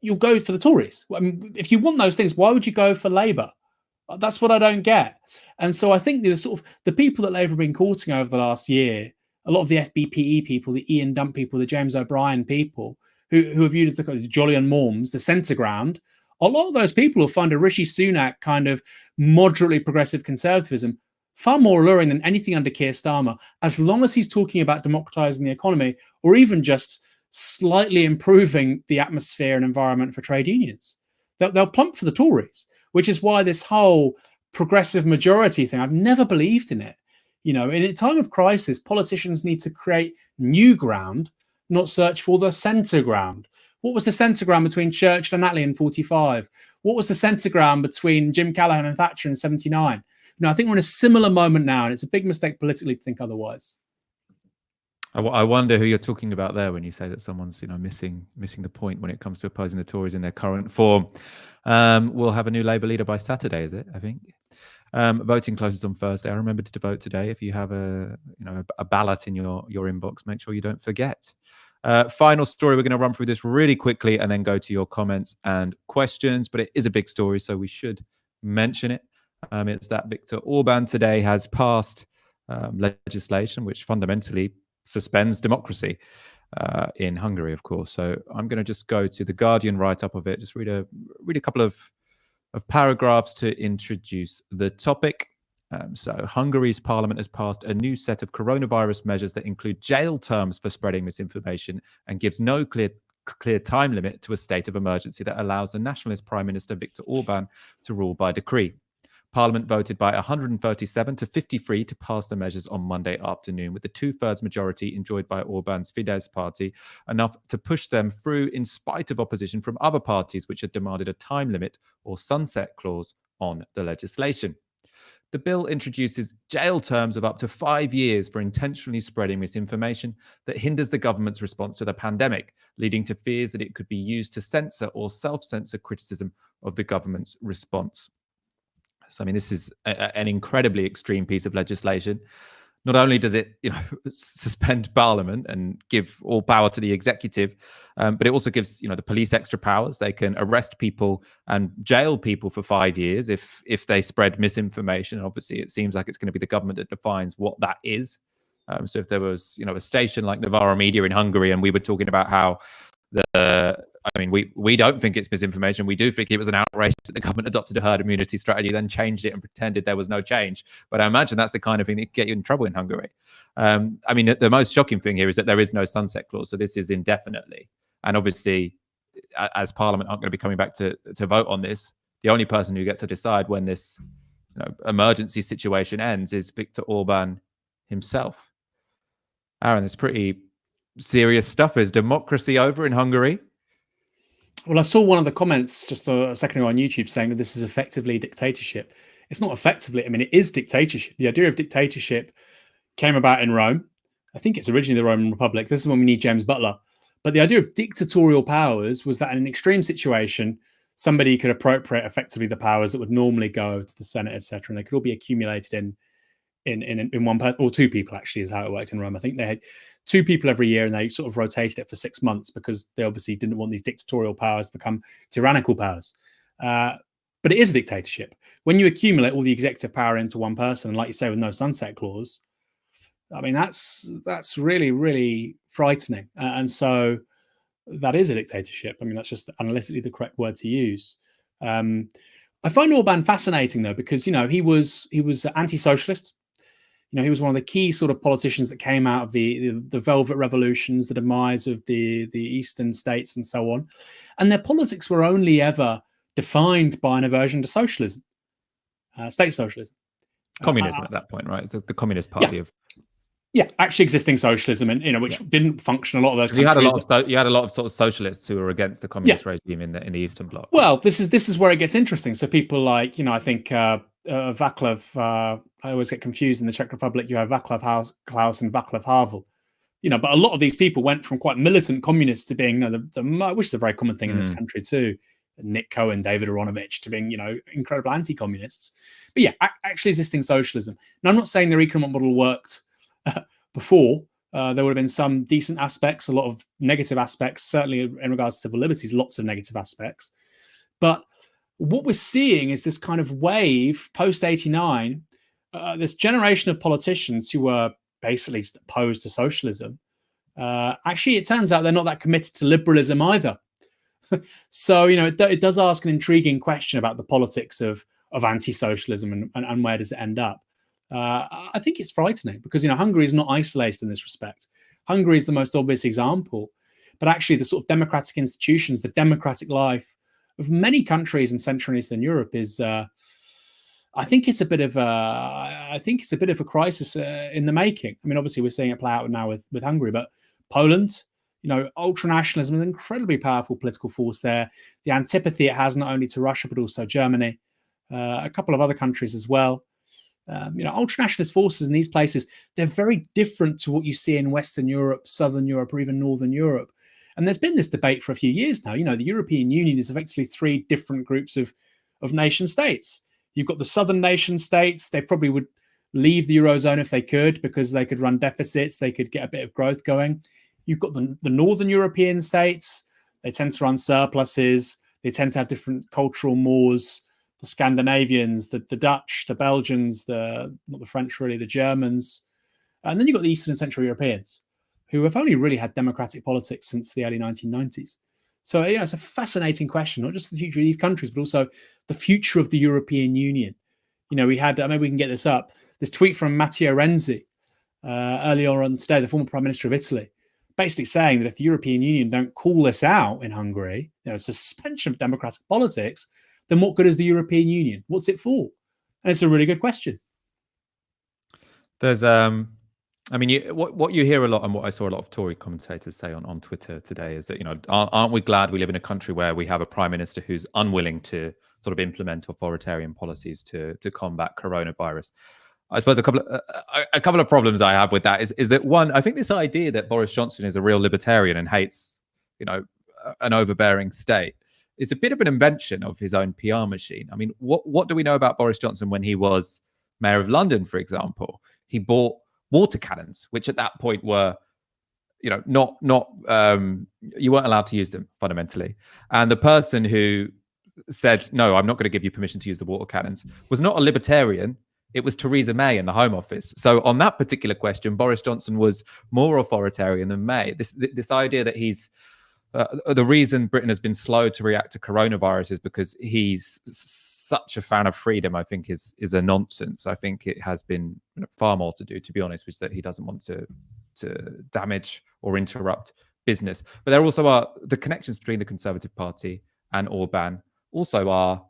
you'll go for the Tories. I mean, if you want those things, why would you go for Labour? That's what I don't get. And so I think the people that Labour have been courting over the last year, a lot of the FBPE people, the Ian Dump people, the James O'Brien people, who are viewed as the Jolyon Morms, the centre ground, a lot of those people will find a Rishi Sunak kind of moderately progressive conservatism far more alluring than anything under Keir Starmer, as long as he's talking about democratizing the economy or even just slightly improving the atmosphere and environment for trade unions. They'll plump for the Tories, which is why this whole progressive majority thing, I've never believed in it. In a time of crisis, politicians need to create new ground, not search for the centre ground. What was the centre ground between Churchill and Attlee in 45? What was the centre ground between Jim Callaghan and Thatcher in 79? I think we're in a similar moment now, and it's a big mistake politically to think otherwise. I wonder who you're talking about there when you say that someone's missing the point when it comes to opposing the Tories in their current form. We'll have a new Labour leader by Saturday, is it? I think. Voting closes on Thursday. I remembered to vote today. If you have a ballot in your inbox, make sure you don't forget. Final story. We're going to run through this really quickly and then go to your comments and questions. But it is a big story, so we should mention it. It's that Viktor Orban today has passed legislation which fundamentally suspends democracy in Hungary, of course. So I'm going to just go to the Guardian write-up of it. Just read a couple of paragraphs to introduce the topic. So Hungary's parliament has passed a new set of coronavirus measures that include jail terms for spreading misinformation and gives no clear time limit to a state of emergency that allows the nationalist Prime Minister Viktor Orban to rule by decree. Parliament voted by 137 to 53 to pass the measures on Monday afternoon, with the two-thirds majority enjoyed by Orban's Fidesz party enough to push them through in spite of opposition from other parties which had demanded a time limit or sunset clause on the legislation. The bill introduces jail terms of up to 5 years for intentionally spreading misinformation that hinders the government's response to the pandemic, leading to fears that it could be used to censor or self-censor criticism of the government's response. So, this is an incredibly extreme piece of legislation. Not only does it, suspend Parliament and give all power to the executive, but it also gives, the police extra powers. They can arrest people and jail people for 5 years if they spread misinformation. And obviously, it seems like it's going to be the government that defines what that is. So, if there was, a station like Novara Media in Hungary, and we were talking about how we don't think it's misinformation. We do think it was an outrage that the government adopted a herd immunity strategy, then changed it and pretended there was no change. But I imagine that's the kind of thing that could get you in trouble in Hungary. The most shocking thing here is that there is no sunset clause. So this is indefinitely. And obviously, as Parliament aren't going to be coming back to vote on this, the only person who gets to decide when this emergency situation ends is Viktor Orban himself. Aaron, it's pretty serious stuff. Is democracy over in Hungary? Well, I saw one of the comments just a second ago on YouTube saying that this is effectively dictatorship. It's not effectively. It is dictatorship. The idea of dictatorship came about in Rome. I think it's originally the Roman Republic. This is when we need James Butler. But the idea of dictatorial powers was that in an extreme situation, somebody could appropriate effectively the powers that would normally go to the Senate, etc., and they could all be accumulated in one person, or two people, actually, is how it worked in Rome. I think they had 2 people every year, and they sort of rotated it for 6 months because they obviously didn't want these dictatorial powers to become tyrannical powers. But it is a dictatorship. When you accumulate all the executive power into one person, and like you say, with no sunset clause, that's really, really frightening. And so that is a dictatorship. That's just analytically the correct word to use. I find Orban fascinating, though, because, he was anti-socialist. He was one of the key sort of politicians that came out of the Velvet Revolutions, the demise of the Eastern states and so on. And their politics were only ever defined by an aversion to socialism, state socialism. Communism at that point, right? The Communist Party of... Yeah, actually existing socialism, and which didn't function a lot of those countries. You had a lot of sort of socialists who were against the communist regime in the Eastern Bloc. Well, this is where it gets interesting. So people like, I think Václav, I always get confused in the Czech Republic. You have Václav Klaus and Václav Havel, but a lot of these people went from quite militant communists to being, which is a very common thing in this country too. Nick Cohen, David Aronovich, to being, incredible anti-communists. But yeah, actually existing socialism. Now, I'm not saying their economic model worked before. There would have been some decent aspects, a lot of negative aspects, certainly in regards to civil liberties, lots of negative aspects. But what we're seeing is this kind of wave post-89, this generation of politicians who were basically opposed to socialism. Actually, it turns out they're not that committed to liberalism either. So, it does ask an intriguing question about the politics of anti-socialism and where does it end up. I think it's frightening because, Hungary is not isolated in this respect. Hungary is the most obvious example, but actually the sort of democratic institutions, the democratic life of many countries in Central and Eastern Europe is, I think it's a bit of a crisis in the making. I mean, obviously we're seeing it play out now with Hungary, but Poland, ultranationalism is an incredibly powerful political force there. The antipathy it has not only to Russia but also Germany, a couple of other countries as well. Ultranationalist forces in these places, they're very different to what you see in Western Europe, Southern Europe, or even Northern Europe. And there's been this debate for a few years now. The European Union is effectively three different groups of nation states. You've got the Southern nation states. They probably would leave the Eurozone if they could, because they could run deficits. They could get a bit of growth going. You've got the Northern European states. They tend to run surpluses. They tend to have different cultural mores. The Scandinavians, the Dutch, the Belgians, not the French really, the Germans. And then you've got the Eastern and Central Europeans, who have only really had democratic politics since the early 1990s. So, it's a fascinating question, not just the future of these countries, but also the future of the European Union. We had, maybe we can get this up, this tweet from Matteo Renzi earlier on today, the former Prime Minister of Italy, basically saying that if the European Union don't call this out in Hungary, suspension of democratic politics, then what good is the European Union? What's it for? And it's a really good question. There's, what you hear a lot, and what I saw a lot of Tory commentators say on Twitter today is that, aren't we glad we live in a country where we have a prime minister who's unwilling to sort of implement authoritarian policies to combat coronavirus? I suppose a couple of problems I have with that is that, one, I think this idea that Boris Johnson is a real libertarian and hates, an overbearing state, is a bit of an invention of his own PR machine. I mean, what do we know about Boris Johnson when he was mayor of London, for example? He bought water cannons, which at that point were, not you weren't allowed to use them fundamentally. And the person who said, no, I'm not going to give you permission to use the water cannons, was not a libertarian. It was Theresa May in the Home Office. So on that particular question, Boris Johnson was more authoritarian than May. This idea that he's the reason Britain has been slow to react to coronavirus is because he's such a fan of freedom, I think is a nonsense. I think it has been far more to do, to be honest, which is that he doesn't want to damage or interrupt business. But there also are the connections between the Conservative Party and Orban also are,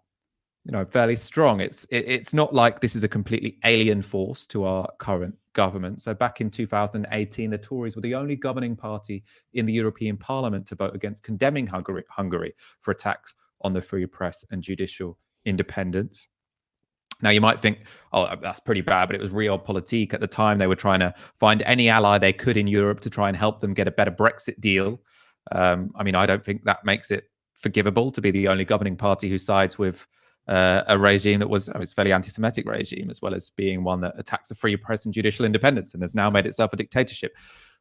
fairly strong. It's not like this is a completely alien force to our current government. So back in 2018, the Tories were the only governing party in the European Parliament to vote against condemning Hungary for attacks on the free press and judicial independence. Now, you might think, oh, that's pretty bad, but it was realpolitik at the time. They were trying to find any ally they could in Europe to try and help them get a better Brexit deal. I don't think that makes it forgivable to be the only governing party who sides with a regime that was a fairly anti-Semitic regime, as well as being one that attacks the free press and judicial independence and has now made itself a dictatorship.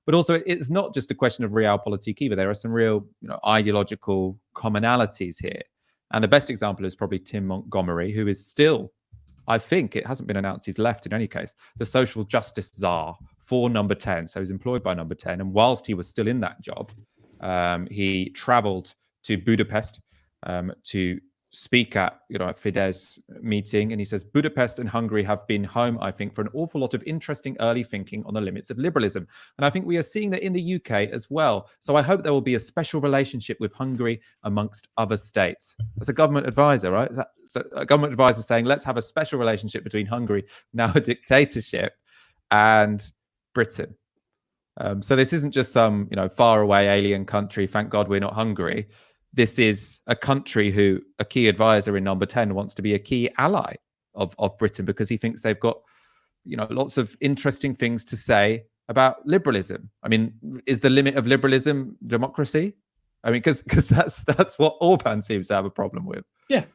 But also, it's not just a question of realpolitik either. There are some real, ideological commonalities here. And the best example is probably Tim Montgomery, who is still, I think it hasn't been announced he's left in any case, the social justice czar for Number 10. So he's employed by Number 10. And whilst he was still in that job, he traveled to Budapest to speak at Fidesz meeting, and he says Budapest and Hungary have been home, I think, for an awful lot of interesting early thinking on the limits of liberalism, and I think we are seeing that in the UK as well. So I hope there will be a special relationship with Hungary amongst other states. That's a government advisor, right? So a government advisor saying let's have a special relationship between Hungary, now a dictatorship, and Britain. So this isn't just some faraway alien country. Thank God we're not Hungary. This is a country who a key advisor in Number 10 wants to be a key ally of Britain because he thinks they've got, lots of interesting things to say about liberalism. I mean, is the limit of liberalism democracy? I mean, because that's what Orban seems to have a problem with. Yeah.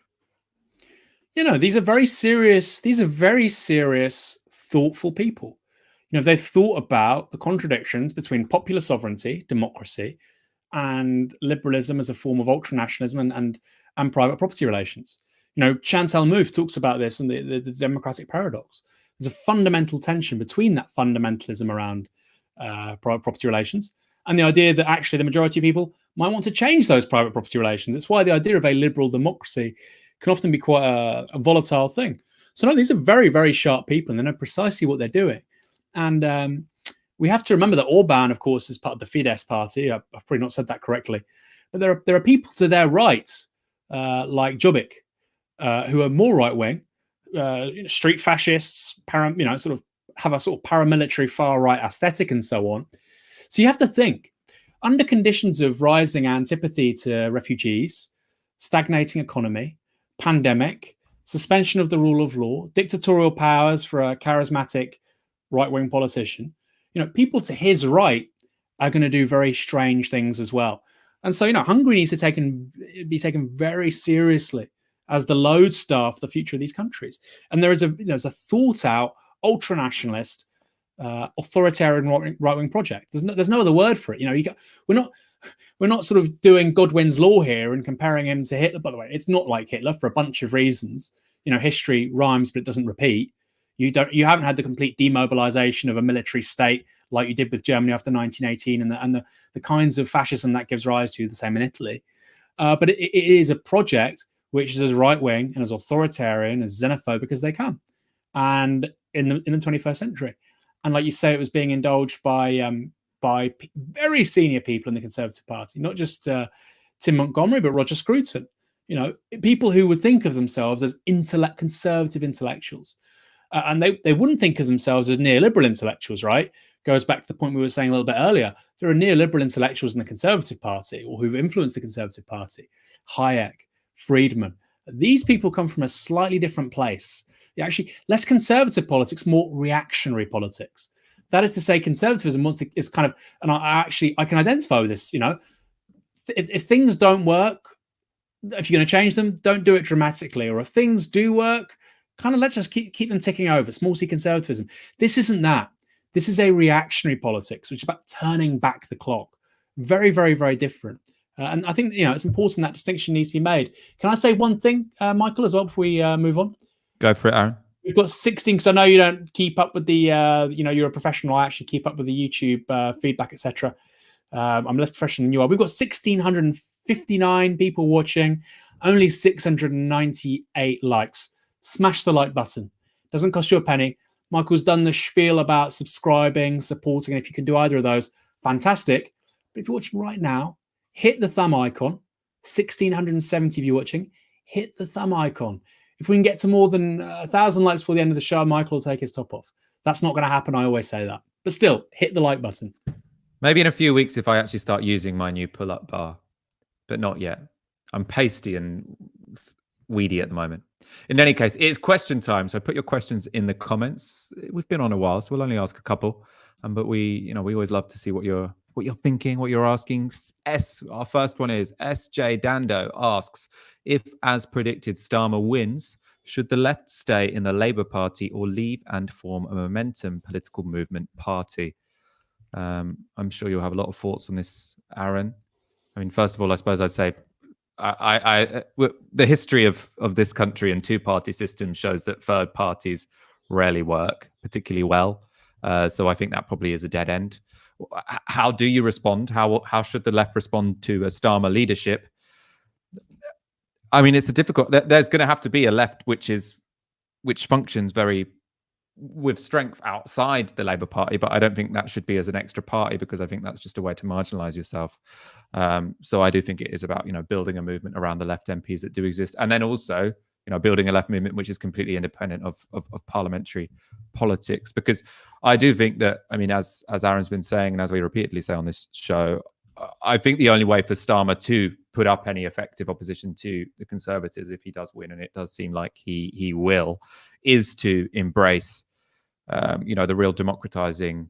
These are very serious, thoughtful people. They've thought about the contradictions between popular sovereignty, democracy, and liberalism as a form of ultranationalism and private property relations. Chantal Mouffe talks about this and the democratic paradox. There's a fundamental tension between that fundamentalism around private property relations and the idea that actually the majority of people might want to change those private property relations. It's why the idea of a liberal democracy can often be quite a volatile thing. So no, these are very, very sharp people, and they know precisely what they're doing. And we have to remember that Orban, of course, is part of the Fidesz party. I've probably not said that correctly, but there are people to their right, like Jobbik, who are more right wing, street fascists, sort of have a sort of paramilitary far right aesthetic and so on. So you have to think, under conditions of rising antipathy to refugees, stagnating economy, pandemic, suspension of the rule of law, dictatorial powers for a charismatic right-wing politician, people to his right are going to do very strange things as well. And so, Hungary needs to be taken very seriously as the lodestar for the future of these countries. And there's a thought-out, ultra-nationalist, authoritarian right-wing project. There's no other word for it. We're not sort of doing Godwin's law here and comparing him to Hitler. By the way, it's not like Hitler for a bunch of reasons. History rhymes, but it doesn't repeat. You haven't had the complete demobilization of a military state like you did with Germany after 1918, and the kinds of fascism that gives rise to the same in Italy. But it is a project which is as right-wing and as authoritarian, as xenophobic as they come, and in the 21st century. And like you say, it was being indulged by very senior people in the Conservative Party, not just Tim Montgomery, but Roger Scruton. People who would think of themselves as conservative intellectuals. And they wouldn't think of themselves as neoliberal intellectuals, right? Goes back to the point we were saying a little bit earlier. There are neoliberal intellectuals in the Conservative Party, or who've influenced the Conservative Party. Hayek, Friedman. These people come from a slightly different place. Actually, less conservative politics, more reactionary politics. That is to say, conservatism is kind of, and I can identify with this. If things don't work, if you're going to change them, don't do it dramatically. Or if things do work, kind of let's just keep them ticking over. Small c conservatism. This isn't that. This is a reactionary politics, which is about turning back the clock. Very, very, very different. And I think it's important that distinction needs to be made. Can I say one thing, Michael, as well, before we move on? Go for it, Aaron. We've got 16, because I know you don't keep up with the, you're a professional. I actually keep up with the YouTube feedback, etc. I'm less professional than you are. We've got 1,659 people watching, only 698 likes. Smash the like button. Doesn't cost you a penny. Michael's done the spiel about subscribing, supporting, and if you can do either of those, fantastic. But if you're watching right now, hit the thumb icon. 1,670 of you watching, hit the thumb icon. If we can get to more than 1,000 likes before the end of the show, Michael will take his top off. That's not going to happen. I always say that. But still, hit the like button. Maybe in a few weeks if I actually start using my new pull-up bar, but not yet. I'm pasty and weedy at the moment. In any case, it's question time. So put your questions in the comments. We've been on a while, so we'll only ask a couple. But we always love to see what you're thinking, what you're asking. Our first one is SJ Dando asks, if as predicted Starmer wins, should the left stay in the Labour Party or leave and form a momentum political movement party? I'm sure you'll have a lot of thoughts on this, Aaron. I mean, first of all, I suppose I'd say the history of this country and two-party system shows that third parties rarely work particularly well. So I think that probably is a dead end. How do you respond? How should the left respond to a Starmer leadership? I mean, it's a difficult. There's going to have to be a left which functions very with strength outside the Labour Party, but I don't think that should be as an extra party, because I think that's just a way to marginalise yourself. So I do think it is about building a movement around the left MPs that do exist, and then also building a left movement which is completely independent of parliamentary politics. Because I do think that, I mean, as Aaron's been saying, and as we repeatedly say on this show, I think the only way for Starmer to put up any effective opposition to the Conservatives, if he does win, and it does seem like he will, is to embrace the real democratizing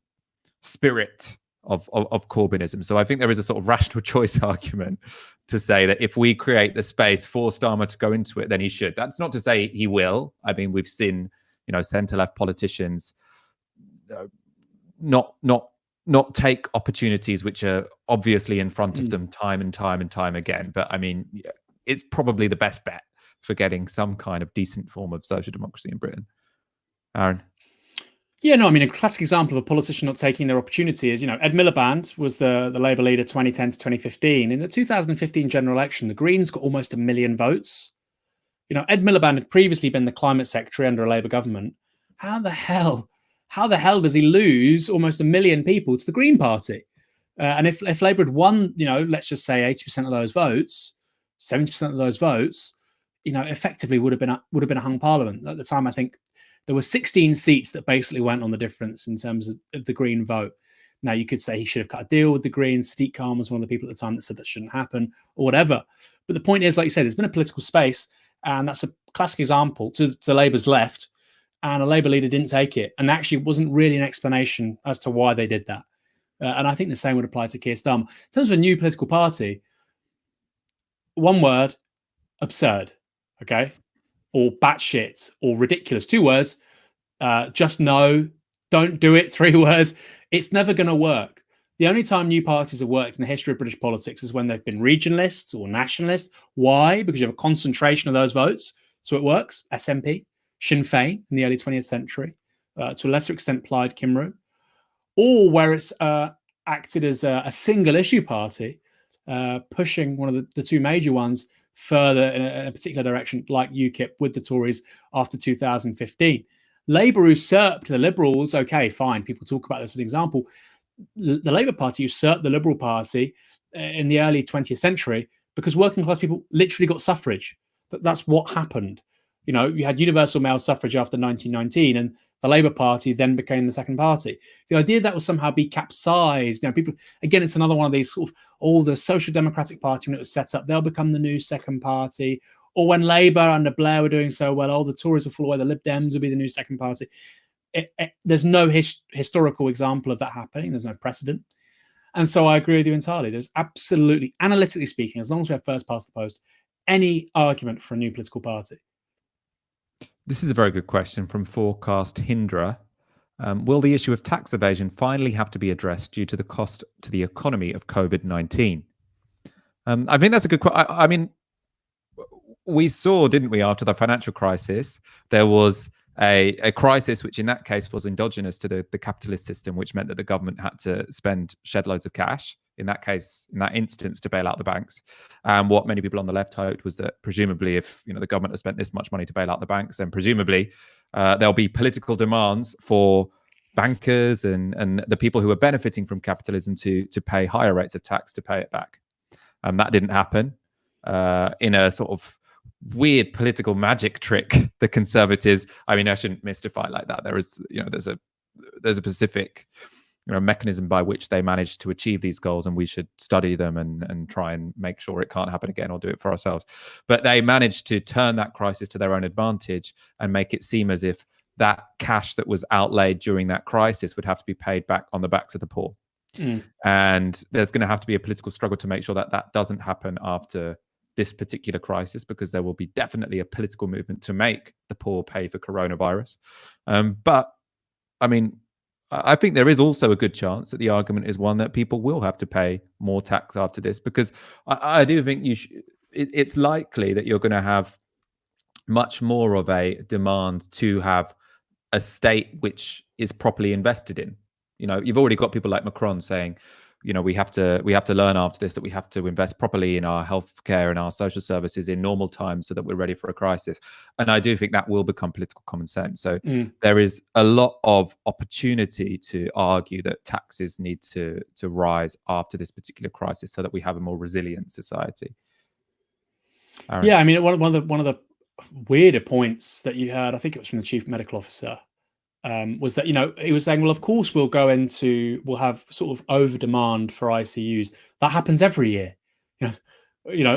spirit of Corbynism. So I think there is a sort of rational choice argument to say that if we create the space for Starmer to go into it, then he should. That's not to say he will. I mean, we've seen centre-left politicians not take opportunities which are obviously in front of them time and time again. But I mean, it's probably the best bet for getting some kind of decent form of social democracy in Britain. Aaron? Yeah, no, I mean, a classic example of a politician not taking their opportunity is, Ed Miliband was the Labour leader 2010 to 2015. In the 2015 general election, the Greens got almost 1 million votes. Ed Miliband had previously been the climate secretary under a Labour government. How the hell does he lose almost 1 million people to the Green Party? And if Labour had won, let's just say 80% of those votes, 70% of those votes, effectively would have been a hung parliament. At the time, I think there were 16 seats that basically went on the difference in terms of the Green vote. Now, you could say he should have cut a deal with the Greens. Sadiq Khan was one of the people at the time that said that shouldn't happen or whatever. But the point is, like you said, there's been a political space, and that's a classic example to the Labour's left, and a Labour leader didn't take it. And actually wasn't really an explanation as to why they did that. And I think the same would apply to Keir Starmer. In terms of a new political party, one word, absurd, okay? Or batshit, or ridiculous. 2 words, just no, don't do it, 3 words. It's never going to work. The only time new parties have worked in the history of British politics is when they've been regionalists or nationalists. Why? Because you have a concentration of those votes. So it works. SNP, Sinn Féin in the early 20th century, to a lesser extent Plaid Cymru. Or where it's acted as a single issue party, pushing one of the 2 major ones further in a particular direction, like UKIP with the Tories after 2015. Labour usurped the Liberals. Okay, fine. People talk about this as an example. The Labour Party usurped the Liberal Party in the early 20th century because working class people literally got suffrage. That's what happened. You had universal male suffrage after 1919, and the Labour Party then became the second party. The idea that will somehow be capsized. People, again, it's another one of these sort of, the Social Democratic Party, when it was set up, they'll become the new second party. Or when Labour under Blair were doing so well, the Tories will fall away, the Lib Dems will be the new second party. There's no historical example of that happening. There's no precedent. And so I agree with you entirely. There's absolutely, analytically speaking, as long as we have first past the post, any argument for a new political party. This is a very good question from Forecast Hindra. Will the issue of tax evasion finally have to be addressed due to the cost to the economy of COVID-19? I think that's a good question. I mean, we saw, didn't we, after the financial crisis, there was a crisis which in that case was endogenous to the capitalist system, which meant that the government had to shed loads of cash, in that case, in that instance, to bail out the banks. And what many people on the left hoped was that presumably if the government has spent this much money to bail out the banks, then presumably there'll be political demands for bankers and the people who are benefiting from capitalism to pay higher rates of tax to pay it back. That didn't happen. In a sort of weird political magic trick, the Conservatives, I mean, I shouldn't mystify like that. There is, there's a specific mechanism by which they manage to achieve these goals, and we should study them and try and make sure it can't happen again or do it for ourselves. But they managed to turn that crisis to their own advantage and make it seem as if that cash that was outlaid during that crisis would have to be paid back on the backs of the poor. And there's going to have to be a political struggle to make sure that that doesn't happen after this particular crisis, because there will be definitely a political movement to make the poor pay for coronavirus. But I mean, I think there is also a good chance that the argument is one that people will have to pay more tax after this, because I do think it's likely that you're going to have much more of a demand to have a state which is properly invested in. You've already got people like Macron saying, we have to learn after this that we have to invest properly in our healthcare and our social services in normal times so that we're ready for a crisis. And I do think that will become political common sense. So there is a lot of opportunity to argue that taxes need to rise after this particular crisis so that we have a more resilient society. Aaron? Yeah, I mean, one of the weirder points that you heard, I think it was from the chief medical officer, was that he was saying, well, of course we'll have sort of over demand for ICUs. That happens every year,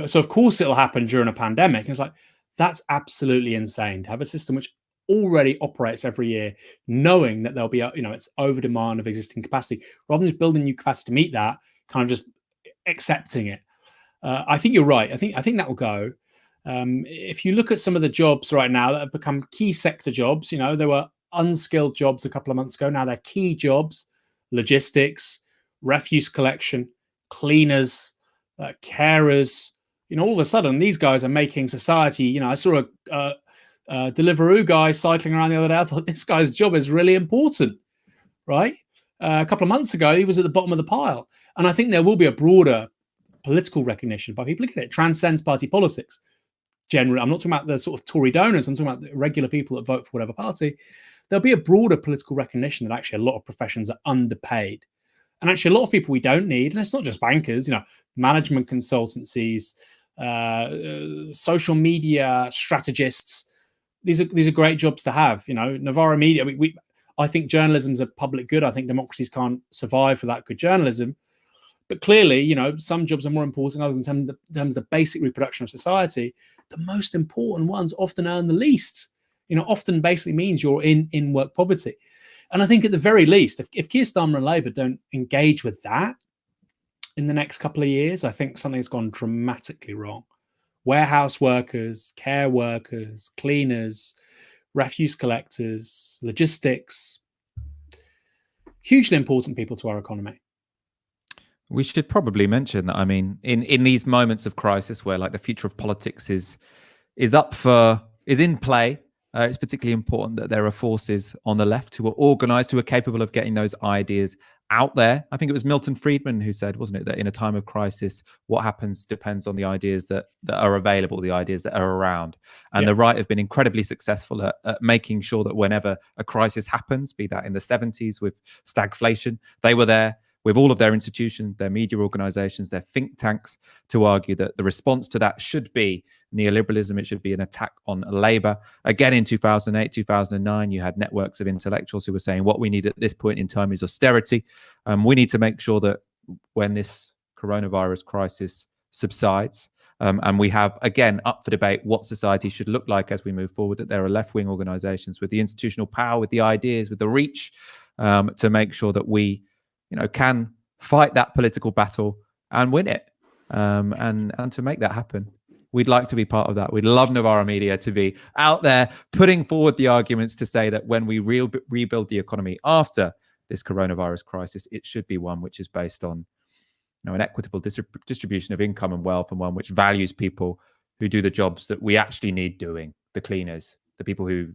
so of course it'll happen during a pandemic. And it's like, that's absolutely insane to have a system which already operates every year, knowing that there'll be it's over demand of existing capacity, rather than just building new capacity to meet that, kind of just accepting it. I think you're right. I think that will go. If you look at some of the jobs right now that have become key sector jobs, there were unskilled jobs a couple of months ago. Now they're key jobs: logistics, refuse collection, cleaners, carers. All of a sudden these guys are making society. I saw a Deliveroo guy cycling around the other day. I thought, this guy's job is really important, right? A couple of months ago he was at the bottom of the pile. And I think there will be a broader political recognition by people. Look at it, transcends party politics. generally, I'm not talking about the sort of Tory donors, I'm talking about the regular people that vote for whatever party, there'll be a broader political recognition that actually a lot of professions are underpaid. And actually, a lot of people we don't need, and it's not just bankers, management consultancies, social media strategists. These are great jobs to have. Novara Media. I think journalism's a public good. I think democracies can't survive without good journalism. But clearly, some jobs are more important than others in terms of the basic reproduction of society. The most important ones often earn the least. Often basically means you're in work poverty. And I think at the very least, if Keir Starmer and Labour don't engage with that in the next couple of years, I think something's gone dramatically wrong. Warehouse workers, care workers, cleaners, refuse collectors, logistics, hugely important people to our economy. We should probably mention that, in these moments of crisis where the future of politics is in play, it's particularly important that there are forces on the left who are organized, who are capable of getting those ideas out there. I think it was Milton Friedman who said, wasn't it, that in a time of crisis, what happens depends on the ideas that are available, the ideas that are around. And the right have been incredibly successful at making sure that whenever a crisis happens, be that in the 70s with stagflation, they were there with all of their institutions, their media organizations, their think tanks, to argue that the response to that should be neoliberalism. It should be an attack on Labour. Again, in 2008, 2009, you had networks of intellectuals who were saying what we need at this point in time is austerity. We need to make sure that when this coronavirus crisis subsides, and we have, again, up for debate what society should look like as we move forward, that there are left-wing organizations with the institutional power, with the ideas, with the reach, to make sure that we can fight that political battle and win it. And to make that happen, we'd like to be part of that. We'd love Novara Media to be out there putting forward the arguments to say that when we rebuild the economy after this coronavirus crisis, it should be one which is based on an equitable distribution of income and wealth, and one which values people who do the jobs that we actually need doing, the cleaners, the people who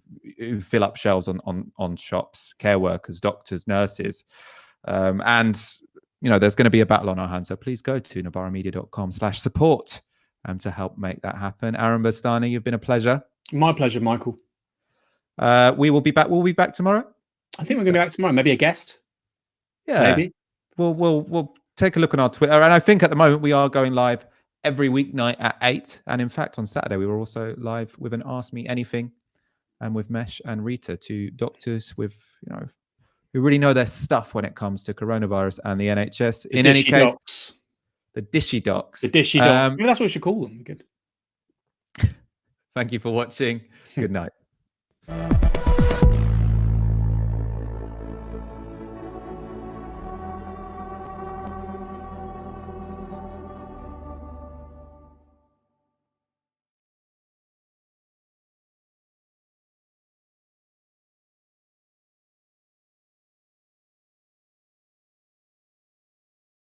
fill up shelves on shops, care workers, doctors, nurses. And there's going to be a battle on our hands. So please go to novaramedia.com/support to help make that happen. Aaron Bastani, you've been a pleasure. My pleasure, Michael. We will be back. We'll be back tomorrow. I think we're going to be back tomorrow. Maybe a guest. Yeah. Maybe. We'll take a look on our Twitter. And I think at the moment we are going live every weeknight at 8. And in fact, on Saturday, we were also live with an Ask Me Anything, and with Mesh and Rita, two doctors with, who really know their stuff when it comes to coronavirus and the NHS. In any case, docs. The dishy docs. The dishy docs. Maybe that's what we should call them. Good. Thank you for watching. Good night.